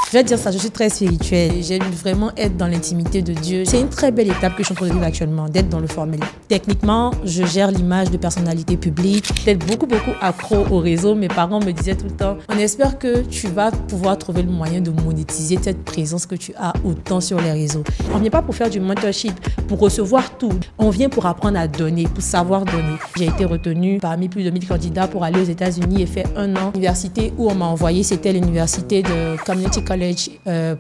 Je vais te dire ça, je suis très spirituelle. J'aime vraiment être dans l'intimité de Dieu. C'est une très belle étape que je suis en train de vivre actuellement, d'être dans le formel. Techniquement, je gère l'image de personnalité publique. D'être beaucoup accro au réseau. Mes parents me disaient tout le temps, on espère que tu vas pouvoir trouver le moyen de monétiser cette présence que tu as autant sur les réseaux. On ne vient pas pour faire du mentorship, pour recevoir tout. On vient pour apprendre à donner, pour savoir donner. J'ai été retenue parmi plus de 1000 candidats pour aller aux États-Unis et faire 1 an. L'université où on m'a envoyé, c'était l'université de Community College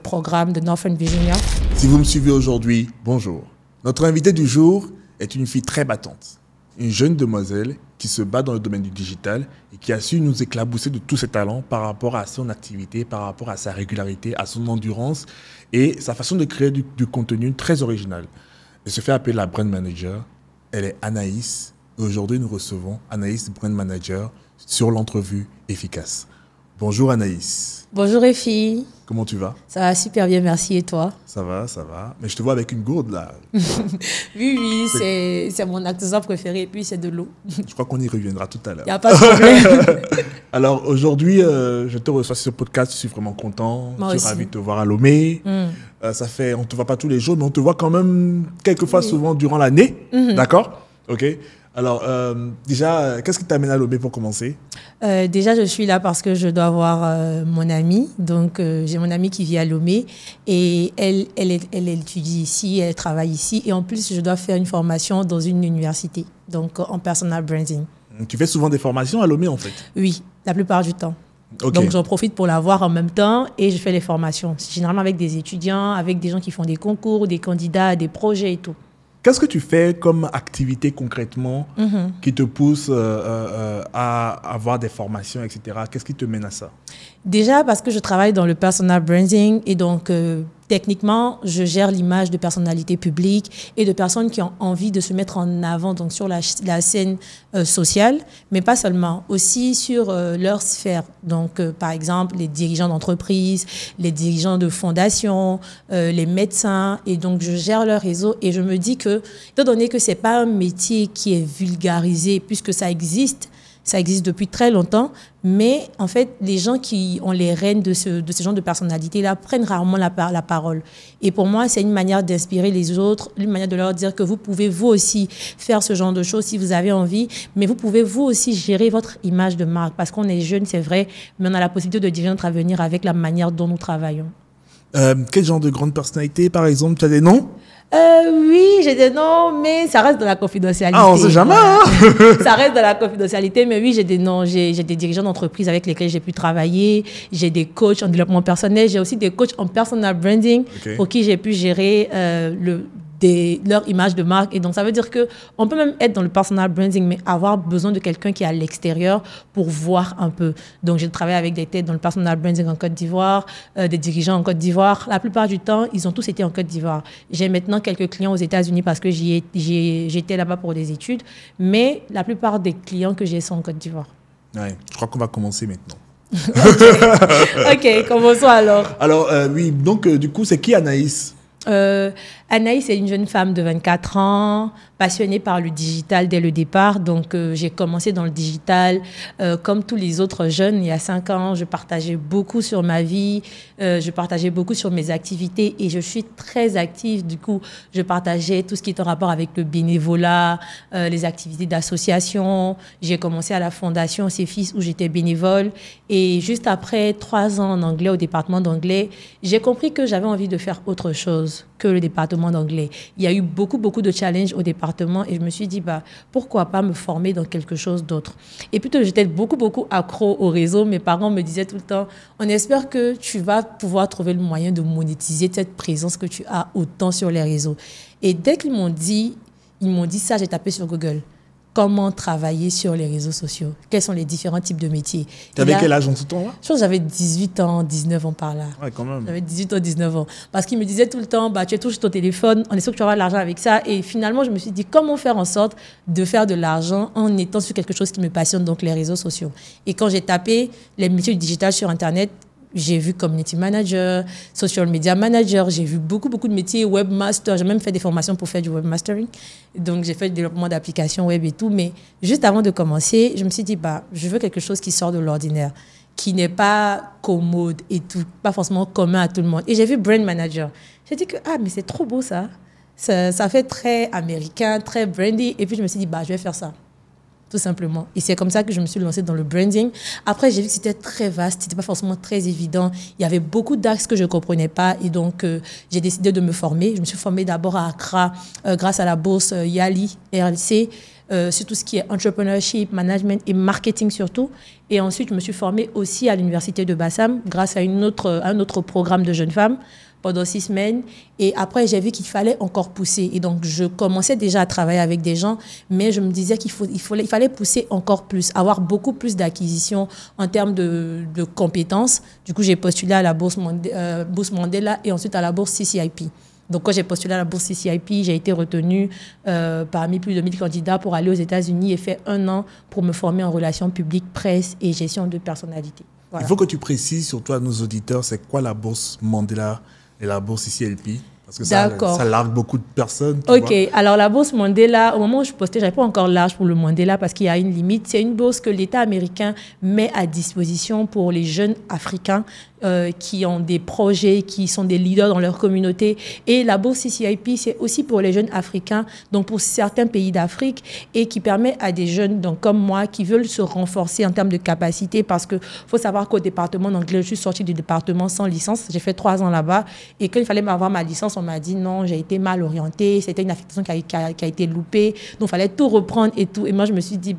programme de Northern Virginia. Si vous me suivez aujourd'hui, bonjour. Notre invitée du jour est une fille très battante. Une jeune demoiselle qui se bat dans le domaine du digital et qui a su nous éclabousser de tous ses talents par rapport à son activité, par rapport à sa régularité, à son endurance et sa façon de créer du contenu très original. Elle se fait appeler la Brand Manager. Elle est Anaïs. Et aujourd'hui, nous recevons Anaïs, Brand Manager, sur l'entrevue efficace. Bonjour Anaïs. Bonjour Effie. Comment tu vas? Ça va super bien, merci. Et toi? Ça va, ça va. Mais je te vois avec une gourde là. Oui, c'est mon accessoire préféré et puis c'est de l'eau. Je crois qu'on y reviendra tout à l'heure. Il n'y a pas de problème. Alors aujourd'hui, je te reçois sur ce podcast, je suis vraiment content. Moi je suis ravi de te voir à Lomé. Ça fait, on ne te voit pas tous les jours, mais on te voit quand même quelquefois souvent durant l'année. D'accord? Ok. Alors, déjà, qu'est-ce qui t'amène à Lomé pour commencer? Déjà, je suis là parce que je dois voir mon amie. Donc, j'ai mon amie qui vit à Lomé et elle étudie ici, elle travaille ici. Et en plus, je dois faire une formation dans une université, donc en personal branding. Tu fais souvent des formations à Lomé, en fait? Oui, la plupart du temps. Okay. Donc, j'en profite pour la voir en même temps et je fais les formations. Généralement avec des étudiants, avec des gens qui font des concours, des candidats, des projets et tout. Qu'est-ce que tu fais comme activité concrètement qui te pousse à avoir des formations, etc. Qu'est-ce qui te mène à ça? Déjà parce que je travaille dans le personal branding et donc techniquement, je gère l'image de personnalités publiques et de personnes qui ont envie de se mettre en avant donc sur la scène sociale, mais pas seulement, aussi sur leur sphère. Donc, par exemple, les dirigeants d'entreprises, les dirigeants de fondations, les médecins. Et donc, je gère leur réseau et je me dis que, étant donné que ce n'est pas un métier qui est vulgarisé, puisque ça existe depuis très longtemps, mais en fait, les gens qui ont les rênes de ce genre de personnalité-là prennent rarement la parole. Et pour moi, c'est une manière d'inspirer les autres, une manière de leur dire que vous pouvez vous aussi faire ce genre de choses si vous avez envie, mais vous pouvez vous aussi gérer votre image de marque, parce qu'on est jeune, c'est vrai, mais on a la possibilité de diriger notre avenir avec la manière dont nous travaillons. Quel genre de grande personnalité, par exemple? Tu as des noms? Oui, j'ai des noms, mais ça reste dans la confidentialité. Ah, on sait jamais, hein? Ça reste dans la confidentialité, mais oui, j'ai des noms. J'ai des dirigeants d'entreprise avec lesquels j'ai pu travailler. J'ai des coachs en développement personnel. J'ai aussi des coachs en personal branding pour qui j'ai pu gérer leur image de marque. Et donc, ça veut dire qu'on peut même être dans le personal branding, mais avoir besoin de quelqu'un qui est à l'extérieur pour voir un peu. Donc, j'ai travaillé avec des têtes dans le personal branding en Côte d'Ivoire, des dirigeants en Côte d'Ivoire. La plupart du temps, ils ont tous été en Côte d'Ivoire. J'ai maintenant quelques clients aux États-Unis parce que j'étais là-bas pour des études, mais la plupart des clients que j'ai sont en Côte d'Ivoire. Ouais, je crois qu'on va commencer maintenant. Ok, commençons alors. Alors, oui, donc, du coup, c'est qui Anaïs? Anaïs est une jeune femme de 24 ans, passionnée par le digital dès le départ. Donc, j'ai commencé dans le digital comme tous les autres jeunes. Il y a 5 ans, je partageais beaucoup sur ma vie, je partageais beaucoup sur mes activités et je suis très active. Du coup, je partageais tout ce qui est en rapport avec le bénévolat, les activités d'association. J'ai commencé à la fondation CEFIS où j'étais bénévole. Et juste après 3 ans en anglais au département d'anglais, j'ai compris que j'avais envie de faire autre chose que le département d'anglais. Il y a eu beaucoup de challenges au département et je me suis dit, pourquoi pas me former dans quelque chose d'autre. Et plutôt, j'étais beaucoup accro au réseau. Mes parents me disaient tout le temps, on espère que tu vas pouvoir trouver le moyen de monétiser cette présence que tu as autant sur les réseaux. Et dès qu'ils m'ont dit ça, j'ai tapé sur Google. Comment travailler sur les réseaux sociaux? Quels sont les différents types de métiers? Tu avais quel âge en tout temps là? Je pense que j'avais 18 ans, 19 ans par là. Ouais, quand même. J'avais 18 ans, 19 ans. Parce qu'ils me disaient tout le temps, tu es toujours sur ton téléphone, on est sûr que tu vas avoir de l'argent avec ça. Et finalement, je me suis dit, comment faire en sorte de faire de l'argent en étant sur quelque chose qui me passionne, donc les réseaux sociaux. Et quand j'ai tapé les métiers du digital sur Internet, j'ai vu community manager, social media manager, j'ai vu beaucoup de métiers, webmaster. J'ai même fait des formations pour faire du webmastering. Donc, j'ai fait du développement d'applications web et tout. Mais juste avant de commencer, je me suis dit, je veux quelque chose qui sort de l'ordinaire, qui n'est pas commode et tout, pas forcément commun à tout le monde. Et j'ai vu brand manager. J'ai dit que, mais c'est trop beau ça. Ça fait très américain, très brandy. Et puis je me suis dit, je vais faire ça. Tout simplement. Et c'est comme ça que je me suis lancée dans le branding. Après, j'ai vu que c'était très vaste, c'était pas forcément très évident. Il y avait beaucoup d'axes que je comprenais pas. Et donc, j'ai décidé de me former. Je me suis formée d'abord à Accra, grâce à la bourse Yali, RLC, sur tout ce qui est entrepreneurship, management et marketing surtout. Et ensuite, je me suis formée aussi à l'université de Bassam, grâce à un autre programme de jeunes femmes, pendant 6 semaines. Et après, j'ai vu qu'il fallait encore pousser. Et donc, je commençais déjà à travailler avec des gens, mais je me disais qu'il fallait pousser encore plus, avoir beaucoup plus d'acquisitions en termes de compétences. Du coup, j'ai postulé à la bourse Mandela et ensuite à la bourse CCIP. Donc, quand j'ai postulé à la bourse CCIP, j'ai été retenue parmi plus de 1000 candidats pour aller aux États-Unis et faire 1 an pour me former en relations publiques, presse et gestion de personnalité. Voilà. Il faut que tu précises, surtout à nos auditeurs, c'est quoi la bourse Mandela et la bourse CCIP? Parce que ça largue beaucoup de personnes. Ok, alors la bourse Mandela, au moment où je postais, je n'avais pas encore l'âge pour le Mandela parce qu'il y a une limite. C'est une bourse que l'État américain met à disposition pour les jeunes Africains qui ont des projets, qui sont des leaders dans leur communauté. Et la bourse CCIP, c'est aussi pour les jeunes Africains, donc pour certains pays d'Afrique, et qui permet à des jeunes donc comme moi qui veulent se renforcer en termes de capacité, parce qu'il faut savoir qu'au département d'anglais, je suis sortie du département sans licence. J'ai fait 3 ans là-bas. Et quand il fallait avoir ma licence, on m'a dit non, j'ai été mal orientée, c'était une affectation qui a été loupée, donc il fallait tout reprendre et tout. Et moi, je me suis dit,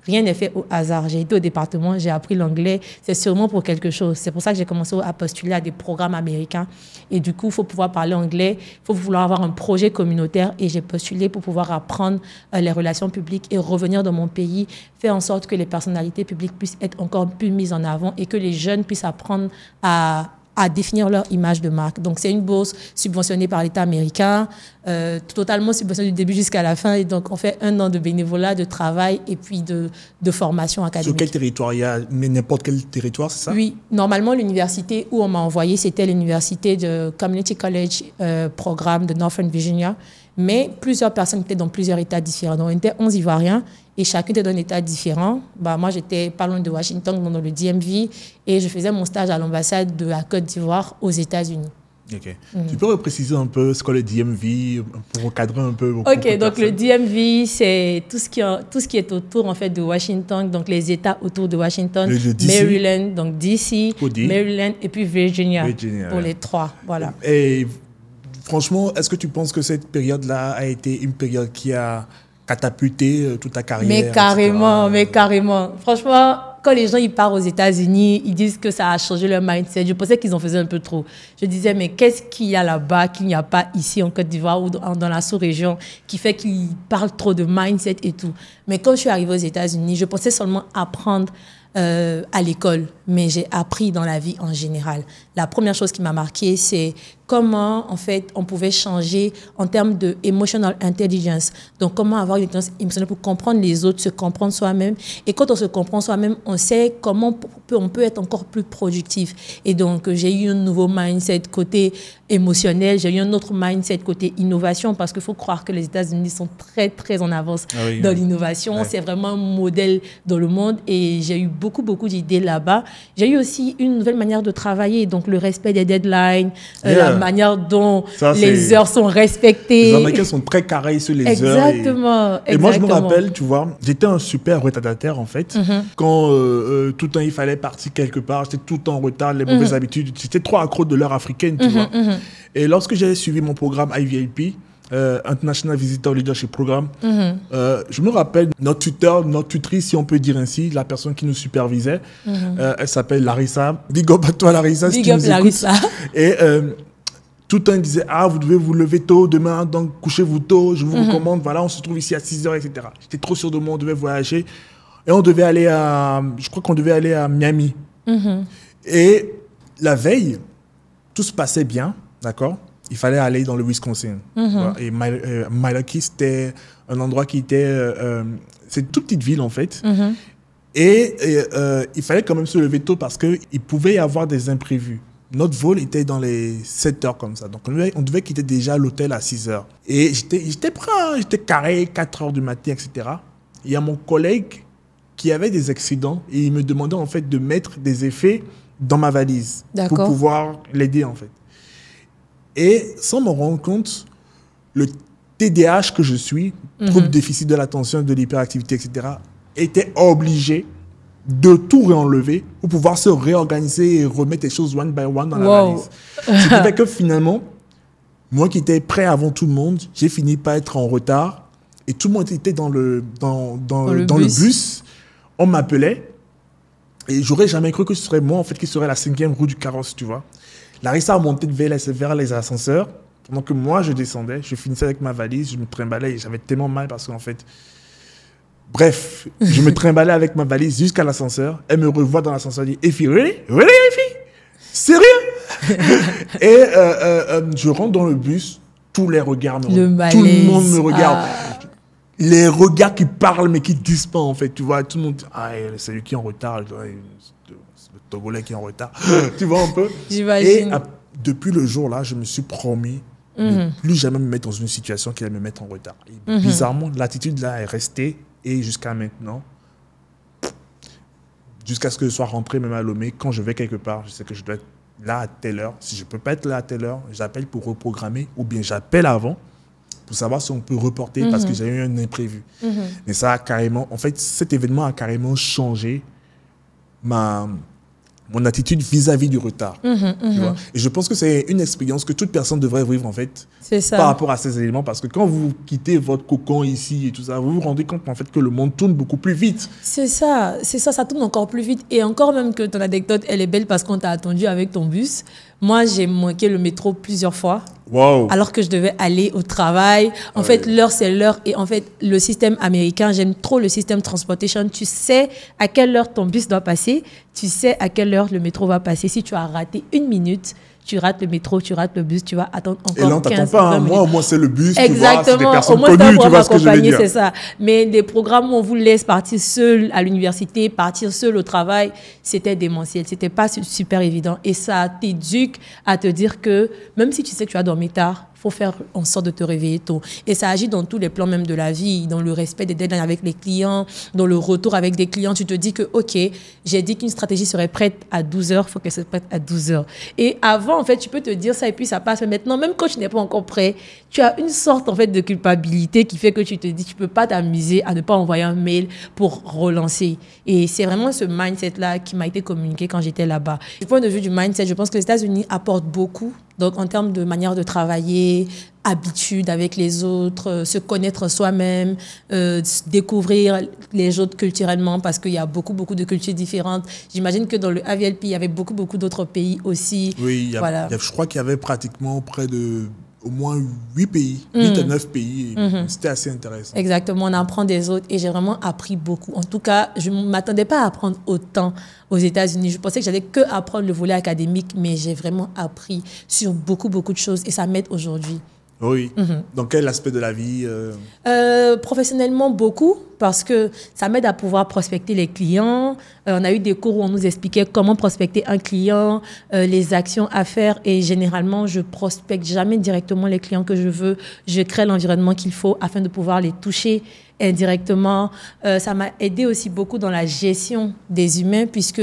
rien n'est fait au hasard. J'ai été au département, j'ai appris l'anglais, c'est sûrement pour quelque chose. C'est pour ça que j'ai commencé à postuler à des programmes américains. Et du coup, il faut pouvoir parler anglais, il faut vouloir avoir un projet communautaire. Et j'ai postulé pour pouvoir apprendre les relations publiques et revenir dans mon pays, faire en sorte que les personnalités publiques puissent être encore plus mises en avant et que les jeunes puissent apprendre à définir leur image de marque. Donc, c'est une bourse subventionnée par l'État américain, totalement subventionnée du début jusqu'à la fin. Et donc, on fait 1 an de bénévolat, de travail et puis de formation académique. Sur quel territoire? Il y a n'importe quel territoire, c'est ça? Oui. Normalement, l'université où on m'a envoyé, c'était l'université de Community College Programme de Northern Virginia. Mais plusieurs personnes étaient dans plusieurs États différents. Donc, on était 11 Ivoiriens et chacun était dans un État différent. Moi, j'étais pas loin de Washington, dans le DMV, et je faisais mon stage à l'ambassade de la Côte d'Ivoire aux États-Unis. Ok. Tu peux repréciser un peu ce qu'est le DMV pour encadrer un peu? Ok, donc le DMV, c'est tout ce qui est autour en fait de Washington, donc les États autour de Washington, Maryland, donc DC, Maryland et puis Virginia pour les 3. Voilà. Et franchement, est-ce que tu penses que cette période-là a été une période qui a catapulté toute ta carrière? Mais carrément. Franchement, quand les gens ils partent aux États-Unis, ils disent que ça a changé leur mindset. Je pensais qu'ils en faisaient un peu trop. Je disais, mais qu'est-ce qu'il y a là-bas qu'il n'y a pas ici en Côte d'Ivoire ou dans la sous-région qui fait qu'ils parlent trop de mindset et tout. Mais quand je suis arrivée aux États-Unis, je pensais seulement apprendre à l'école, mais j'ai appris dans la vie en général. La première chose qui m'a marquée, c'est comment, en fait, on pouvait changer en termes de emotional intelligence. Donc, comment avoir une intelligence émotionnelle pour comprendre les autres, se comprendre soi-même. Et quand on se comprend soi-même, on sait comment on peut être encore plus productif. Et donc, j'ai eu un nouveau mindset côté émotionnel. J'ai eu un autre mindset côté innovation, parce qu'il faut croire que les États-Unis sont très, très en avance dans l'innovation. Ouais. C'est vraiment un modèle dans le monde. Et j'ai eu beaucoup d'idées là-bas. J'ai eu aussi une nouvelle manière de travailler. Donc, le respect des deadlines, la manière dont les heures sont respectées. Les Américains sont très carrés sur les heures. Exactement. Et moi, je me rappelle, tu vois, j'étais un super retardataire, en fait. Quand tout le temps, il fallait partir quelque part, j'étais tout le temps en retard, les mauvaises habitudes. J'étais trop accro de l'heure africaine, tu vois. Et lorsque j'ai suivi mon programme IVLP, International Visitor Leadership Programme, je me rappelle notre tuteur, notre tutrice, si on peut dire ainsi, la personne qui nous supervisait, elle s'appelle Larissa. Big up à toi, Larissa. Big up, Larissa. Et tout le temps, il disait, vous devez vous lever tôt demain, donc couchez-vous tôt, je vous recommande, voilà, on se trouve ici à 6h, etc. J'étais trop sûr de moi, on devait voyager. Et on devait aller je crois qu'on devait aller à Miami. Et la veille, tout se passait bien, d'accord? Il fallait aller dans le Wisconsin. Et Milwaukee, c'était un endroit qui était... c'est une toute petite ville, en fait. Et il fallait quand même se lever tôt parce qu'il pouvait y avoir des imprévus. Notre vol était dans les 7 heures comme ça. Donc, on devait quitter déjà l'hôtel à 6 heures. Et j'étais prêt, j'étais carré, 4 heures du matin, etc. Il y a mon collègue qui avait des accidents et il me demandait en fait de mettre des effets dans ma valise pour pouvoir l'aider en fait. Et sans me rendre compte, le TDAH que je suis, trouble déficit de l'attention, de l'hyperactivité, etc., était obligé de tout réenlever pour pouvoir se réorganiser et remettre les choses one by one dans la valise. Ce qui fait que finalement, moi qui étais prêt avant tout le monde, j'ai fini par être en retard et tout le monde était dans le bus. On m'appelait et j'aurais jamais cru que ce serait moi en fait qui serait la 5e roue du carrosse, tu vois. Larissa a monté vers les ascenseurs pendant que moi je descendais, je finissais avec ma valise, je me trimballais et j'avais tellement mal parce qu'en fait, bref, je me trimballais avec ma valise jusqu'à l'ascenseur. Elle me revoit dans l'ascenseur et dit « Effie, really, Effie? Sérieux ?» Et je rentre dans le bus, tous les regards me regardent. Tout le monde me regarde. Les regards qui parlent mais qui disent pas en fait, tu vois, tout le monde dit « Ah, c'est lui qui est en retard, le Togolais qui est en retard. » Tu vois un peu. J'imagine. Et depuis le jour-là, je me suis promis de plus jamais me mettre dans une situation qui allait me mettre en retard. Et bizarrement, l'attitude là est restée et jusqu'à maintenant, jusqu'à ce que je sois rentré même à Lomé, quand je vais quelque part, je sais que je dois être là à telle heure. Si je ne peux pas être là à telle heure, j'appelle pour reprogrammer ou bien j'appelle avant pour savoir si on peut reporter parce que j'ai eu un imprévu. Mais ça a carrément, en fait, cet événement a carrément changé mon attitude vis-à-vis du retard. Tu vois? Et je pense que c'est une expérience que toute personne devrait vivre en fait par rapport à ces éléments parce que quand vous quittez votre cocon ici et tout ça, vous vous rendez compte en fait que le monde tourne beaucoup plus vite. C'est ça, ça tourne encore plus vite et encore même que ton anecdote elle est belle parce qu'on t'a attendu avec ton bus. Moi, j'ai manqué le métro plusieurs fois. Wow. Alors que je devais aller au travail. En fait, l'heure, c'est l'heure. Et en fait, le système américain, j'aime trop le système transportation. Tu sais à quelle heure ton bus doit passer. Tu sais à quelle heure le métro va passer. Si tu as raté 1 minute, tu rates le métro, tu rates le bus, tu vas attendre encore 15 minutes. Et là, on t'attend pas. Moi, au moins, c'est le bus. Exactement. Tu vois, c'est des personnes au moins, connues, tu vois ce que je veux dire. C'est ça. Mais des programmes où on vous laisse partir seul à l'université, partir seul au travail, c'était démentiel. C'était pas super évident. Et ça t'éduque à te dire que même si tu sais que tu as dormi tard, faut faire en sorte de te réveiller tôt. Et ça agit dans tous les plans même de la vie, dans le respect des deadlines avec les clients, dans le retour avec des clients. Tu te dis que, OK, j'ai dit qu'une stratégie serait prête à 12 heures, il faut qu'elle soit prête à 12 heures. Et avant, en fait, tu peux te dire ça et puis ça passe. Mais maintenant, même quand tu n'es pas encore prêt, tu as une sorte, en fait, de culpabilité qui fait que tu te dis que tu peux pas t'amuser à ne pas envoyer un mail pour relancer. Et c'est vraiment ce mindset-là qui m'a été communiqué quand j'étais là-bas. Du point de vue du mindset, je pense que les États-Unis apportent beaucoup. Donc, en termes de manière de travailler, habitude avec les autres, se connaître soi-même, découvrir les autres culturellement parce qu'il y a beaucoup de cultures différentes. J'imagine que dans le AVLP, il y avait beaucoup d'autres pays aussi. Oui, je crois qu'il y avait pratiquement près de au moins 8 pays, 8 à 9 pays. C'était assez intéressant. Exactement, on apprend des autres et j'ai vraiment appris beaucoup. En tout cas, je ne m'attendais pas à apprendre autant aux États-Unis. Je pensais que j'allais que apprendre le volet académique, mais j'ai vraiment appris sur beaucoup de choses et ça m'aide aujourd'hui. Oui. Dans quel aspect de la vie Professionnellement, beaucoup, parce que ça m'aide à pouvoir prospecter les clients. On a eu des cours où on nous expliquait comment prospecter un client, les actions à faire. Et généralement, je prospecte jamais directement les clients que je veux. Je crée l'environnement qu'il faut afin de pouvoir les toucher indirectement. Ça m'a aidé aussi beaucoup dans la gestion des humains puisque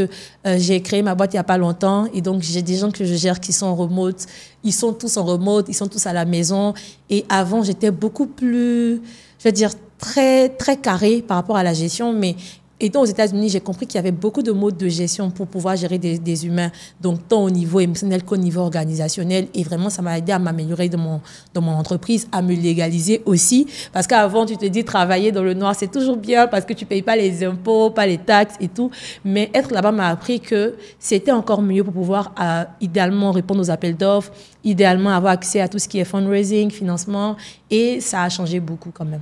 j'ai créé ma boîte il n'y a pas longtemps et donc j'ai des gens que je gère qui sont en remote. Ils sont tous en remote, ils sont tous à la maison. Et avant, j'étais beaucoup plus, je vais dire, très carré par rapport à la gestion, mais étant aux États-Unis, j'ai compris qu'il y avait beaucoup de modes de gestion pour pouvoir gérer des humains, donc tant au niveau émotionnel qu'au niveau organisationnel. Et vraiment, ça m'a aidé à m'améliorer dans mon entreprise, à me légaliser aussi. Parce qu'avant, tu te dis, travailler dans le noir, c'est toujours bien parce que tu ne payes pas les impôts, pas les taxes et tout. Mais être là-bas m'a appris que c'était encore mieux pour pouvoir idéalement répondre aux appels d'offres, idéalement avoir accès à tout ce qui est fundraising, financement. Et ça a changé beaucoup quand même.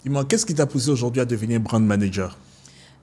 Dis-moi, qu'est-ce qui t'a poussé aujourd'hui à devenir brand manager ?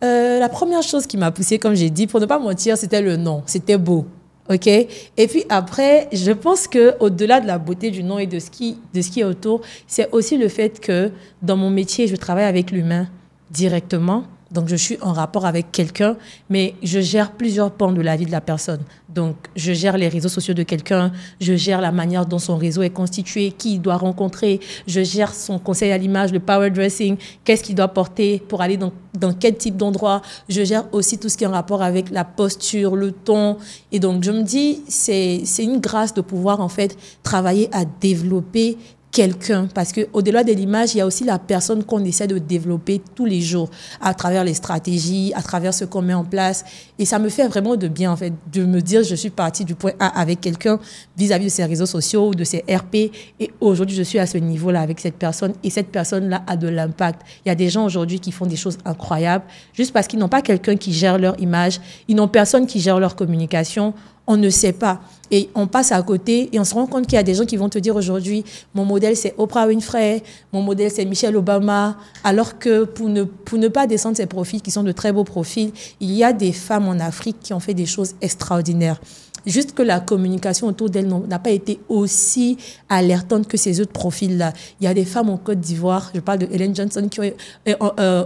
La première chose qui m'a poussée, comme j'ai dit, pour ne pas mentir, c'était le nom. C'était beau. OK? Et puis après, je pense qu'au-delà de la beauté du nom et de ce qui est autour, c'est aussi le fait que dans mon métier, je travaille avec l'humain directement. Donc, je suis en rapport avec quelqu'un, mais je gère plusieurs pans de la vie de la personne. Donc, je gère les réseaux sociaux de quelqu'un, je gère la manière dont son réseau est constitué, qui il doit rencontrer, je gère son conseil à l'image, le power dressing, qu'est-ce qu'il doit porter pour aller dans quel type d'endroit. Je gère aussi tout ce qui est en rapport avec la posture, le ton. Et donc, je me dis, c'est une grâce de pouvoir, en fait, travailler à développer quelqu'un, parce que au-delà de l'image, il y a aussi la personne qu'on essaie de développer tous les jours à travers les stratégies, à travers ce qu'on met en place. Et ça me fait vraiment de bien, en fait, de me dire je suis partie du point A avec quelqu'un vis-à-vis de ses réseaux sociaux ou de ses RP. Et aujourd'hui, je suis à ce niveau-là avec cette personne et cette personne-là a de l'impact. Il y a des gens aujourd'hui qui font des choses incroyables juste parce qu'ils n'ont pas quelqu'un qui gère leur image, ils n'ont personne qui gère leur communication. On ne sait pas. Et on passe à côté et on se rend compte qu'il y a des gens qui vont te dire aujourd'hui, mon modèle c'est Oprah Winfrey, mon modèle c'est Michelle Obama, alors que pour ne pas descendre ces profils qui sont de très beaux profils, il y a des femmes en Afrique qui ont fait des choses extraordinaires. Juste que la communication autour d'elles n'a pas été aussi alertante que ces autres profils-là. Il y a des femmes en Côte d'Ivoire, je parle de Ellen Johnson,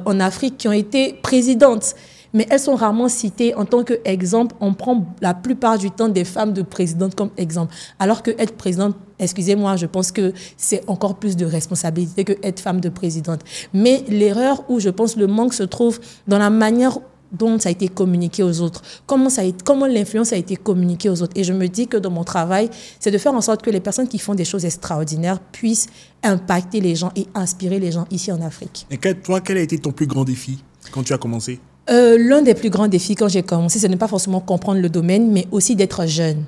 en Afrique, qui ont été présidentes. Mais elles sont rarement citées en tant qu'exemple. On prend la plupart du temps des femmes de présidentes comme exemple. Alors que être présidente, excusez-moi, je pense que c'est encore plus de responsabilité que être femme de présidente. Mais l'erreur où je pense le manque se trouve dans la manière dont ça a été communiqué aux autres, comment l'influence a été communiquée aux autres. Et je me dis que dans mon travail, c'est de faire en sorte que les personnes qui font des choses extraordinaires puissent impacter les gens et inspirer les gens ici en Afrique. Et toi, quel a été ton plus grand défi quand tu as commencé ? L'un des plus grands défis quand j'ai commencé, ce n'est pas forcément comprendre le domaine, mais aussi d'être jeune.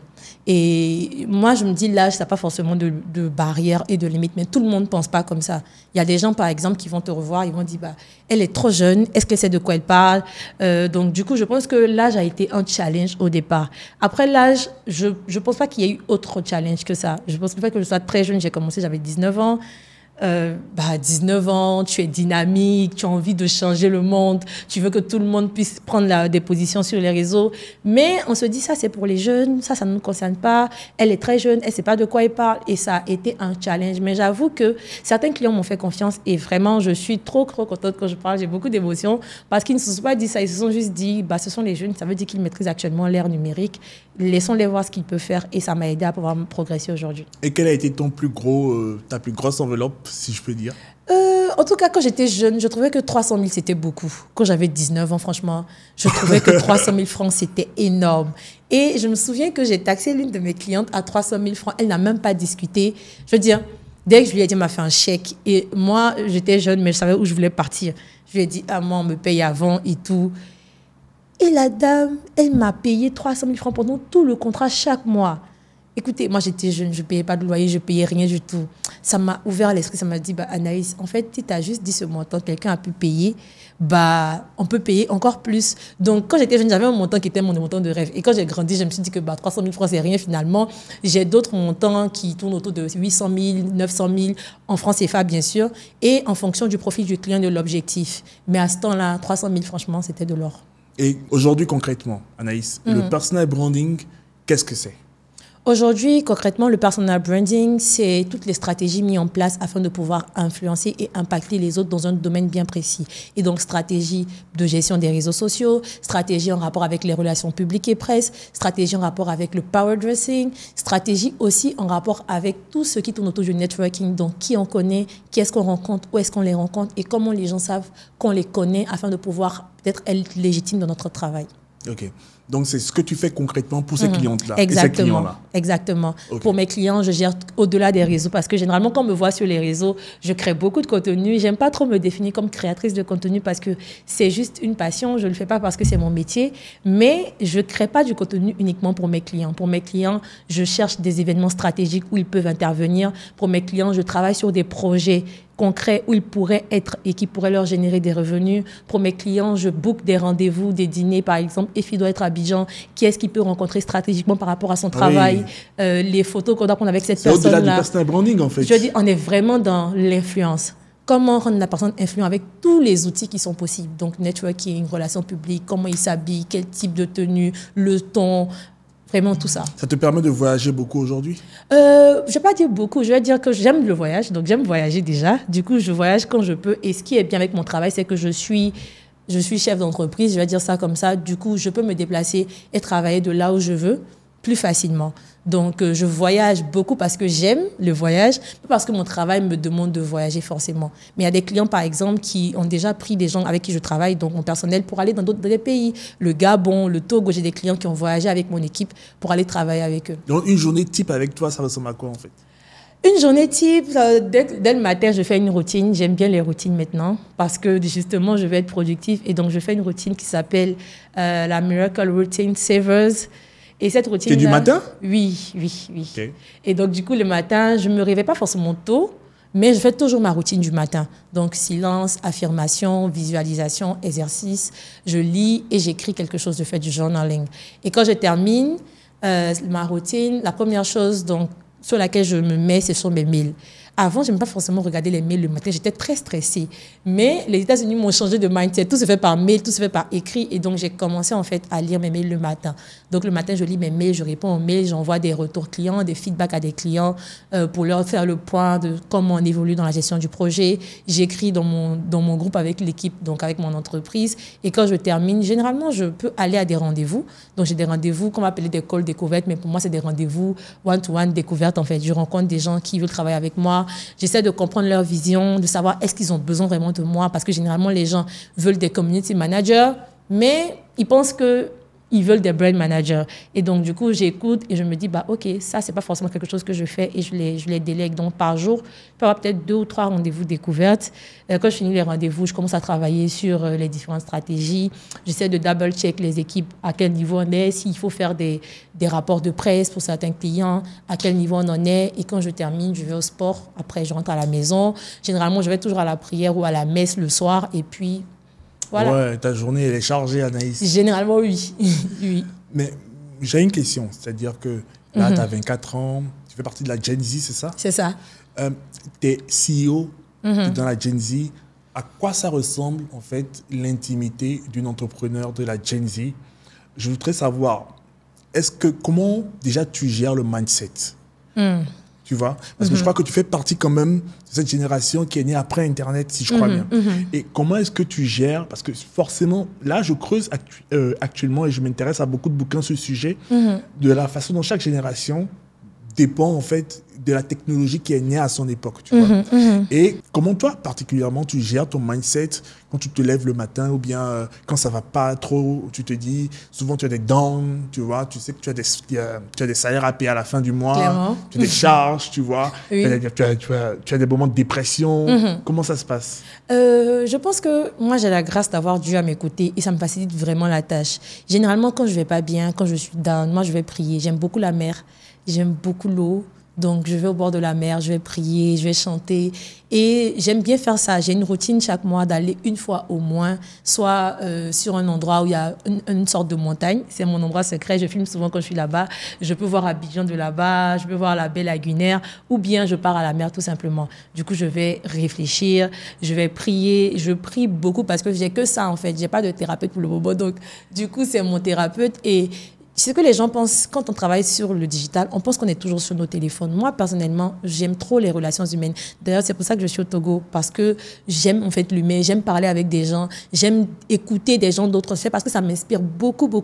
Et moi, je me dis, l'âge, ça n'a pas forcément de barrières et de limites, mais tout le monde ne pense pas comme ça. Il y a des gens, par exemple, qui vont te revoir, ils vont dire, bah, elle est trop jeune, est-ce qu'elle sait de quoi elle parle? Donc, du coup, je pense que l'âge a été un challenge au départ. Après l'âge, je ne pense pas qu'il y ait eu autre challenge que ça. Je ne pense pas que je sois très jeune, j'ai commencé, j'avais 19 ans. 19 ans, tu es dynamique, tu as envie de changer le monde, tu veux que tout le monde puisse prendre des positions sur les réseaux. Mais on se dit, ça c'est pour les jeunes, ça ne nous concerne pas. Elle est très jeune, elle ne sait pas de quoi elle parle. Et ça a été un challenge. Mais j'avoue que certains clients m'ont fait confiance et vraiment, je suis trop contente quand je parle. J'ai beaucoup d'émotions parce qu'ils ne se sont pas dit ça. Ils se sont juste dit, bah, ce sont les jeunes, ça veut dire qu'ils maîtrisent actuellement l'ère numérique. Laissons-les voir ce qu'ils peuvent faire et ça m'a aidé à pouvoir progresser aujourd'hui. Et quel a été ta plus grosse enveloppe, si je peux dire? En tout cas, quand j'étais jeune, je trouvais que 300 000, c'était beaucoup. Quand j'avais 19 ans, franchement, je trouvais que 300 000 francs, c'était énorme. Et je me souviens que j'ai taxé l'une de mes clientes à 300 000 francs. Elle n'a même pas discuté. Je veux dire, dès que je lui ai dit, elle m'a fait un chèque. Et moi, j'étais jeune, mais je savais où je voulais partir. Je lui ai dit, ah, moi, on me paye avant et tout. Et la dame, elle m'a payé 300 000 francs pendant tout le contrat chaque mois. Écoutez, moi, j'étais jeune, je ne payais pas de loyer, je ne payais rien du tout. Ça m'a ouvert l'esprit, ça m'a dit, bah, Anaïs, en fait, si tu as juste dit ce montant, quelqu'un a pu payer, bah, on peut payer encore plus. Donc, quand j'étais jeune, j'avais un montant qui était mon montant de rêve. Et quand j'ai grandi, je me suis dit que bah, 300 000 francs, c'est rien finalement. J'ai d'autres montants qui tournent autour de 800 000, 900 000, en francs CFA, bien sûr, et en fonction du profil du client, de l'objectif. Mais à ce temps-là, 300 000, franchement, c'était de l'or. Et aujourd'hui, concrètement, Anaïs, le personal branding, qu'est-ce que c'est? Aujourd'hui, concrètement, le personal branding, c'est toutes les stratégies mises en place afin de pouvoir influencer et impacter les autres dans un domaine bien précis. Et donc, stratégie de gestion des réseaux sociaux, stratégie en rapport avec les relations publiques et presse, stratégie en rapport avec le power dressing, stratégie aussi en rapport avec tout ce qui tourne autour du networking. Donc, qui on connaît, qui est-ce qu'on rencontre, où est-ce qu'on les rencontre et comment les gens savent qu'on les connaît afin de pouvoir peut-être être légitimes dans notre travail. Ok. Donc, c'est ce que tu fais concrètement pour ces clientes-là. Exactement. Et ces clients-là. Exactement. Okay. Pour mes clients, je gère au-delà des réseaux parce que généralement, quand on me voit sur les réseaux, je crée beaucoup de contenu. J'aime pas trop me définir comme créatrice de contenu parce que c'est juste une passion. Je le fais pas parce que c'est mon métier. Mais je crée pas du contenu uniquement pour mes clients. Pour mes clients, je cherche des événements stratégiques où ils peuvent intervenir. Pour mes clients, je travaille sur des projets concrets où ils pourraient être et qui pourraient leur générer des revenus. Pour mes clients, je book des rendez-vous, des dîners, par exemple. Efi doit être à Abidjan. Qui est-ce qu'il peut rencontrer stratégiquement par rapport à son travail? Les photos qu'on doit prendre avec cette personne-là. C'est au-delà du personal branding, en fait. Je dis, on est vraiment dans l'influence. Comment rendre la personne influente avec tous les outils qui sont possibles. Donc, networking, relations publiques, comment il s'habille, quel type de tenue, le ton... Vraiment tout ça. Ça te permet de voyager beaucoup aujourd'hui? Je ne vais pas dire beaucoup. Je vais dire que j'aime le voyage. Donc, j'aime voyager déjà. Du coup, je voyage quand je peux. Et ce qui est bien avec mon travail, c'est que je suis Je suis chef d'entreprise, je vais dire ça comme ça. Du coup, je peux me déplacer et travailler de là où je veux plus facilement. Donc, je voyage beaucoup parce que j'aime le voyage, pas parce que mon travail me demande de voyager forcément. Mais il y a des clients, par exemple, qui ont déjà pris des gens avec qui je travaille, donc mon personnel, pour aller dans d'autres pays. Le Gabon, le Togo, j'ai des clients qui ont voyagé avec mon équipe pour aller travailler avec eux. Donc, une journée type avec toi, ça ressemble à quoi, en fait? Une journée type, dès le matin, je fais une routine. J'aime bien les routines maintenant parce que justement, je vais être productive. Et donc, je fais une routine qui s'appelle la Miracle Routine Savers. Et cette routine. C'est du matin? Oui. Okay. Et donc, du coup, le matin, je ne me réveille pas forcément tôt, mais je fais toujours ma routine du matin. Donc, silence, affirmation, visualisation, exercice. Je lis et j'écris quelque chose, je fais du journaling. Et quand je termine ma routine, la première chose sur laquelle je me mets, ce sont mes mails. Avant, je n'aimais pas forcément regarder les mails le matin. J'étais très stressée. Mais les États-Unis m'ont changé de mindset. Tout se fait par mail, tout se fait par écrit. Et donc, j'ai commencé en fait à lire mes mails le matin. Donc, le matin, je lis mes mails, je réponds aux mails, j'envoie des retours clients, des feedbacks à des clients pour leur faire le point de comment on évolue dans la gestion du projet. J'écris dans mon groupe avec l'équipe, donc avec mon entreprise. Et quand je termine, généralement, je peux aller à des rendez-vous. Donc, j'ai des rendez-vous qu'on va appeler des calls découvertes, mais pour moi, c'est des rendez-vous one-to-one découvertes. En fait, je rencontre des gens qui veulent travailler avec moi. J'essaie de comprendre leur vision, de savoir est-ce qu'ils ont besoin vraiment de moi, parce que généralement, les gens veulent des community managers, mais ils pensent qu'ils veulent des brand managers. Et donc, du coup, j'écoute et je me dis, OK, ça, c'est pas forcément quelque chose que je fais et je les délègue. Donc, par jour, je peux avoir peut-être 2 ou 3 rendez-vous découvertes. Quand je finis les rendez-vous, je commence à travailler sur les différentes stratégies. J'essaie de double-check les équipes, à quel niveau on est, s'il faut faire des rapports de presse pour certains clients, à quel niveau on en est. Et quand je termine, je vais au sport. Après, je rentre à la maison. Généralement, je vais toujours à la prière ou à la messe le soir. Et puis, voilà. Ouais, ta journée, elle est chargée, Anaïs. Généralement, oui. Oui. Mais j'ai une question. C'est-à-dire que là, tu as 24 ans, tu fais partie de la Gen Z, c'est ça? C'est ça. Tu es CEO dans la Gen Z. À quoi ça ressemble, en fait, l'intimité d'une entrepreneur de la Gen Z? Je voudrais savoir, comment déjà tu gères le mindset? Tu vois? Parce que je crois que tu fais partie quand même de cette génération qui est née après Internet, si je crois bien. Et comment est-ce que tu gères? Parce que forcément, là, je creuse actuellement et je m'intéresse à beaucoup de bouquins sur ce sujet, de la façon dont chaque génération dépend en fait de la technologie qui est née à son époque, tu vois. Et comment toi, particulièrement, tu gères ton mindset quand tu te lèves le matin ou bien quand ça va pas trop, tu te dis, souvent tu as des downs, tu vois, tu sais que tu as des salaires à payer à la fin du mois, clairement. Tu as des charges, tu vois, oui. tu as des moments de dépression. Comment ça se passe? Je pense que moi, j'ai la grâce d'avoir Dieu à mes côtés et ça me facilite vraiment la tâche. Généralement, quand je vais pas bien, quand je suis down, moi, je vais prier. J'aime beaucoup la mer, j'aime beaucoup l'eau. Donc, je vais au bord de la mer, je vais prier, je vais chanter. Et j'aime bien faire ça. J'ai une routine chaque mois d'aller une fois au moins, soit sur un endroit où il y a une sorte de montagne. C'est mon endroit secret. Je filme souvent quand je suis là-bas. Je peux voir Abidjan de là-bas, je peux voir la baie lagunaire, ou bien je pars à la mer tout simplement. Du coup, je vais réfléchir, je vais prier. Je prie beaucoup parce que j'ai que ça en fait. J'ai pas de thérapeute pour le moment. Donc, du coup, c'est mon thérapeute et c'est ce que les gens pensent quand on travaille sur le digital. On pense qu'on est toujours sur nos téléphones. Moi, personnellement, j'aime trop les relations humaines. D'ailleurs, c'est pour ça que je suis au Togo, parce que j'aime en fait l'humain, j'aime parler avec des gens, j'aime écouter des gens d'autres faits, parce que ça m'inspire beaucoup dans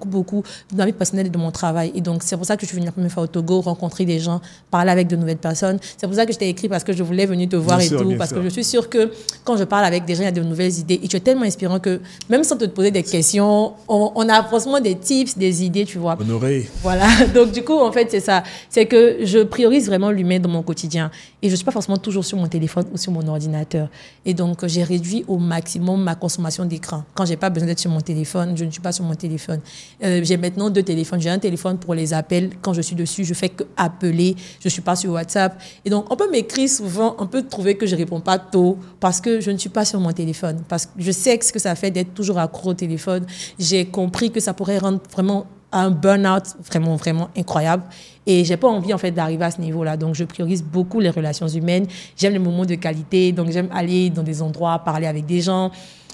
ma vie personnelle et de mon travail. Et donc, c'est pour ça que je suis venue la première fois au Togo, rencontrer des gens, parler avec de nouvelles personnes. C'est pour ça que je t'ai écrit, parce que je voulais venir te voir parce que je suis sûre que quand je parle avec des gens, il y a de nouvelles idées. Et tu es tellement inspirant que même sans te poser des questions, on a forcément des tips, des idées, tu vois. Honoré. Voilà, donc du coup, en fait, c'est ça. C'est que je priorise vraiment l'humain dans mon quotidien. Et je ne suis pas forcément toujours sur mon téléphone ou sur mon ordinateur. Et donc, j'ai réduit au maximum ma consommation d'écran. Quand je n'ai pas besoin d'être sur mon téléphone, je ne suis pas sur mon téléphone. J'ai maintenant 2 téléphones. J'ai un téléphone pour les appels. Quand je suis dessus, je fais que appeler. Je ne suis pas sur WhatsApp. Et donc, on peut m'écrire souvent, on peut trouver que je ne réponds pas tôt parce que je ne suis pas sur mon téléphone. Parce que je sais ce que ça fait d'être toujours accro au téléphone. J'ai compris que ça pourrait rendre vraiment un burn-out vraiment incroyable. Et j'ai pas envie, en fait, d'arriver à ce niveau-là. Donc, je priorise beaucoup les relations humaines. J'aime les moments de qualité. Donc, j'aime aller dans des endroits, parler avec des gens.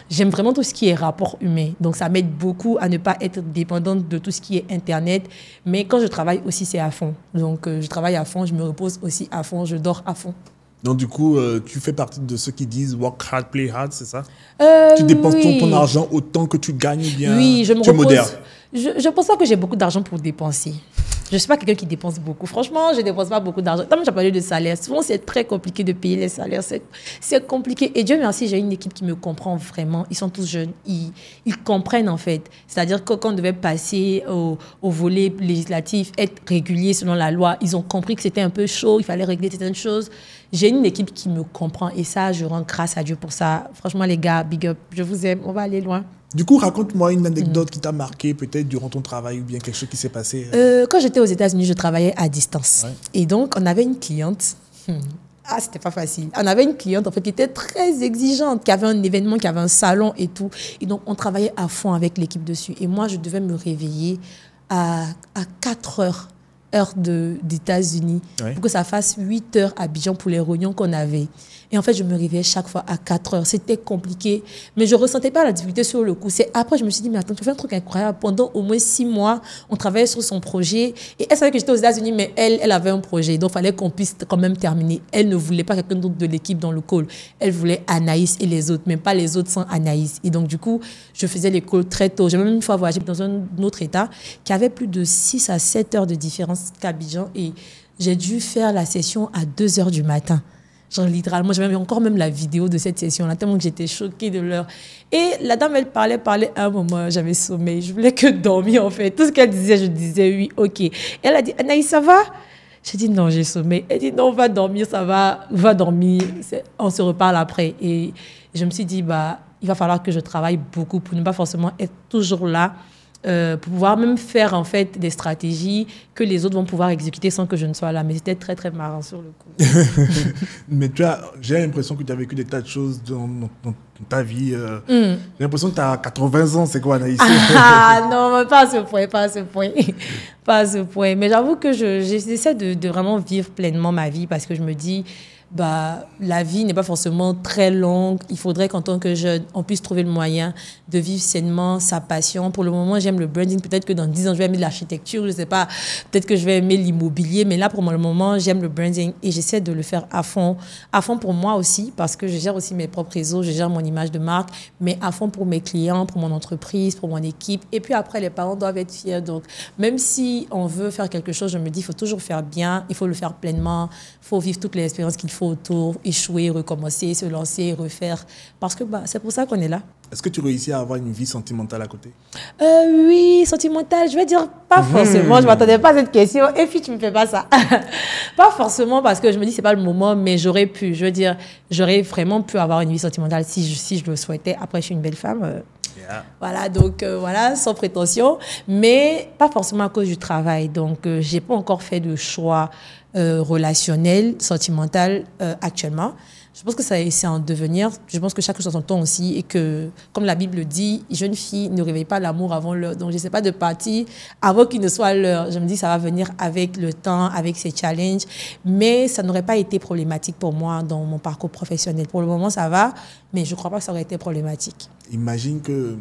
J'aime vraiment tout ce qui est rapport humain. Donc, ça m'aide beaucoup à ne pas être dépendante de tout ce qui est Internet. Mais quand je travaille aussi, c'est à fond. Donc, je travaille à fond, je me repose aussi à fond, je dors à fond. Donc, du coup, tu fais partie de ceux qui disent work hard, play hard, c'est ça? Tu Oui. dépenses ton argent autant que tu gagnes ou bien Oui, je me tu es repose. moderne? Je pense pas que j'ai beaucoup d'argent pour dépenser. Je ne suis pas quelqu'un qui dépense beaucoup. Franchement, je ne dépense pas beaucoup d'argent. Comme j'ai parlé de salaire, souvent c'est très compliqué de payer les salaires. C'est compliqué. Et Dieu merci, j'ai une équipe qui me comprend vraiment. Ils sont tous jeunes. Ils comprennent en fait. C'est-à-dire que quand on devait passer au volet législatif, être régulier selon la loi, ils ont compris que c'était un peu chaud, il fallait régler certaines choses. J'ai une équipe qui me comprend et ça, je rends grâce à Dieu pour ça. Franchement, les gars, big up. Je vous aime. On va aller loin. Du coup, raconte-moi une anecdote qui t'a marqué, peut-être durant ton travail ou bien quelque chose qui s'est passé. Quand j'étais aux États-Unis, je travaillais à distance. Ouais. Et donc, on avait une cliente. Ah, c'était pas facile. On avait une cliente en fait, qui était très exigeante, qui avait un événement, qui avait un salon et tout. Et donc, on travaillait à fond avec l'équipe dessus. Et moi, je devais me réveiller à 4 heures d'États-Unis, Ouais. pour que ça fasse 8 heures à Abidjan pour les réunions qu'on avait. Et en fait, je me réveillais chaque fois à 4 heures. C'était compliqué, mais je ne ressentais pas la difficulté sur le coup. C'est après, je me suis dit, mais attends, tu fais un truc incroyable. Pendant au moins 6 mois, on travaillait sur son projet. Et elle savait que j'étais aux États-Unis, mais elle avait un projet. Donc, il fallait qu'on puisse quand même terminer. Elle ne voulait pas quelqu'un d'autre de l'équipe dans le call. Elle voulait Anaïs et les autres, mais pas les autres sans Anaïs. Et donc, du coup, je faisais les calls très tôt. J'ai même une fois voyagé dans un autre État qui avait plus de 6 à 7 heures de différence qu'Abidjan. Et j'ai dû faire la session à 2 heures du matin. Genre, littéralement, j'ai encore même la vidéo de cette session-là, tellement que j'étais choquée de l'heure. Et la dame, elle parlait à un moment, j'avais sommeil. Je voulais que dormir, en fait. Tout ce qu'elle disait, je disais oui, ok. Et elle a dit, Anaïs, ça va? J'ai dit, non, j'ai sommeil. Elle dit, non, va dormir, ça va dormir. On se reparle après. Et je me suis dit, bah, il va falloir que je travaille beaucoup pour ne pas forcément être toujours là. Pour pouvoir même faire en fait des stratégies que les autres vont pouvoir exécuter sans que je ne sois là. Mais c'était très très marrant sur le coup. Mais j'ai l'impression que tu as vécu des tas de choses dans ta vie. J'ai l'impression que tu as 80 ans, c'est quoi, Anaïs? Ah non, pas à ce point, pas à ce point. Pas à ce point. Mais j'avoue que j'essaie de vraiment vivre pleinement ma vie parce que je me dis, bah, la vie n'est pas forcément très longue. Il faudrait qu'en tant que jeune, on puisse trouver le moyen de vivre sainement sa passion. Pour le moment, j'aime le branding. Peut-être que dans 10 ans, je vais aimer l'architecture. Je ne sais pas. Peut-être que je vais aimer l'immobilier. Mais là, pour le moment, j'aime le branding et j'essaie de le faire à fond. À fond pour moi aussi, parce que je gère aussi mes propres réseaux, je gère mon image de marque, mais à fond pour mes clients, pour mon entreprise, pour mon équipe. Et puis après, les parents doivent être fiers. Donc, même si on veut faire quelque chose, je me dis, il faut toujours faire bien, il faut le faire pleinement, il faut vivre toutes les expériences qu'il faut autour, échouer, recommencer, se lancer, refaire. Parce que bah, c'est pour ça qu'on est là. Est-ce que tu réussis à avoir une vie sentimentale à côté? Oui, sentimentale, je vais dire pas forcément. Je ne m'attendais pas à cette question. Et puis, tu ne me fais pas ça. Pas forcément parce que je me dis que ce n'est pas le moment, mais j'aurais pu. Je veux dire, j'aurais vraiment pu avoir une vie sentimentale si je le souhaitais. Après, je suis une belle femme. Yeah. Voilà, donc voilà, sans prétention, mais pas forcément à cause du travail. Donc, je n'ai pas encore fait de choix relationnel, sentimental actuellement. Je pense que c'est en devenir. Je pense que chaque chose a son temps aussi et que, comme la Bible dit, jeune fille ne réveille pas l'amour avant l'heure. Donc, je ne sais pas de partir avant qu'il ne soit l'heure. Je me dis que ça va venir avec le temps, avec ses challenges, mais ça n'aurait pas été problématique pour moi dans mon parcours professionnel. Pour le moment, ça va, mais je ne crois pas que ça aurait été problématique. Imagine que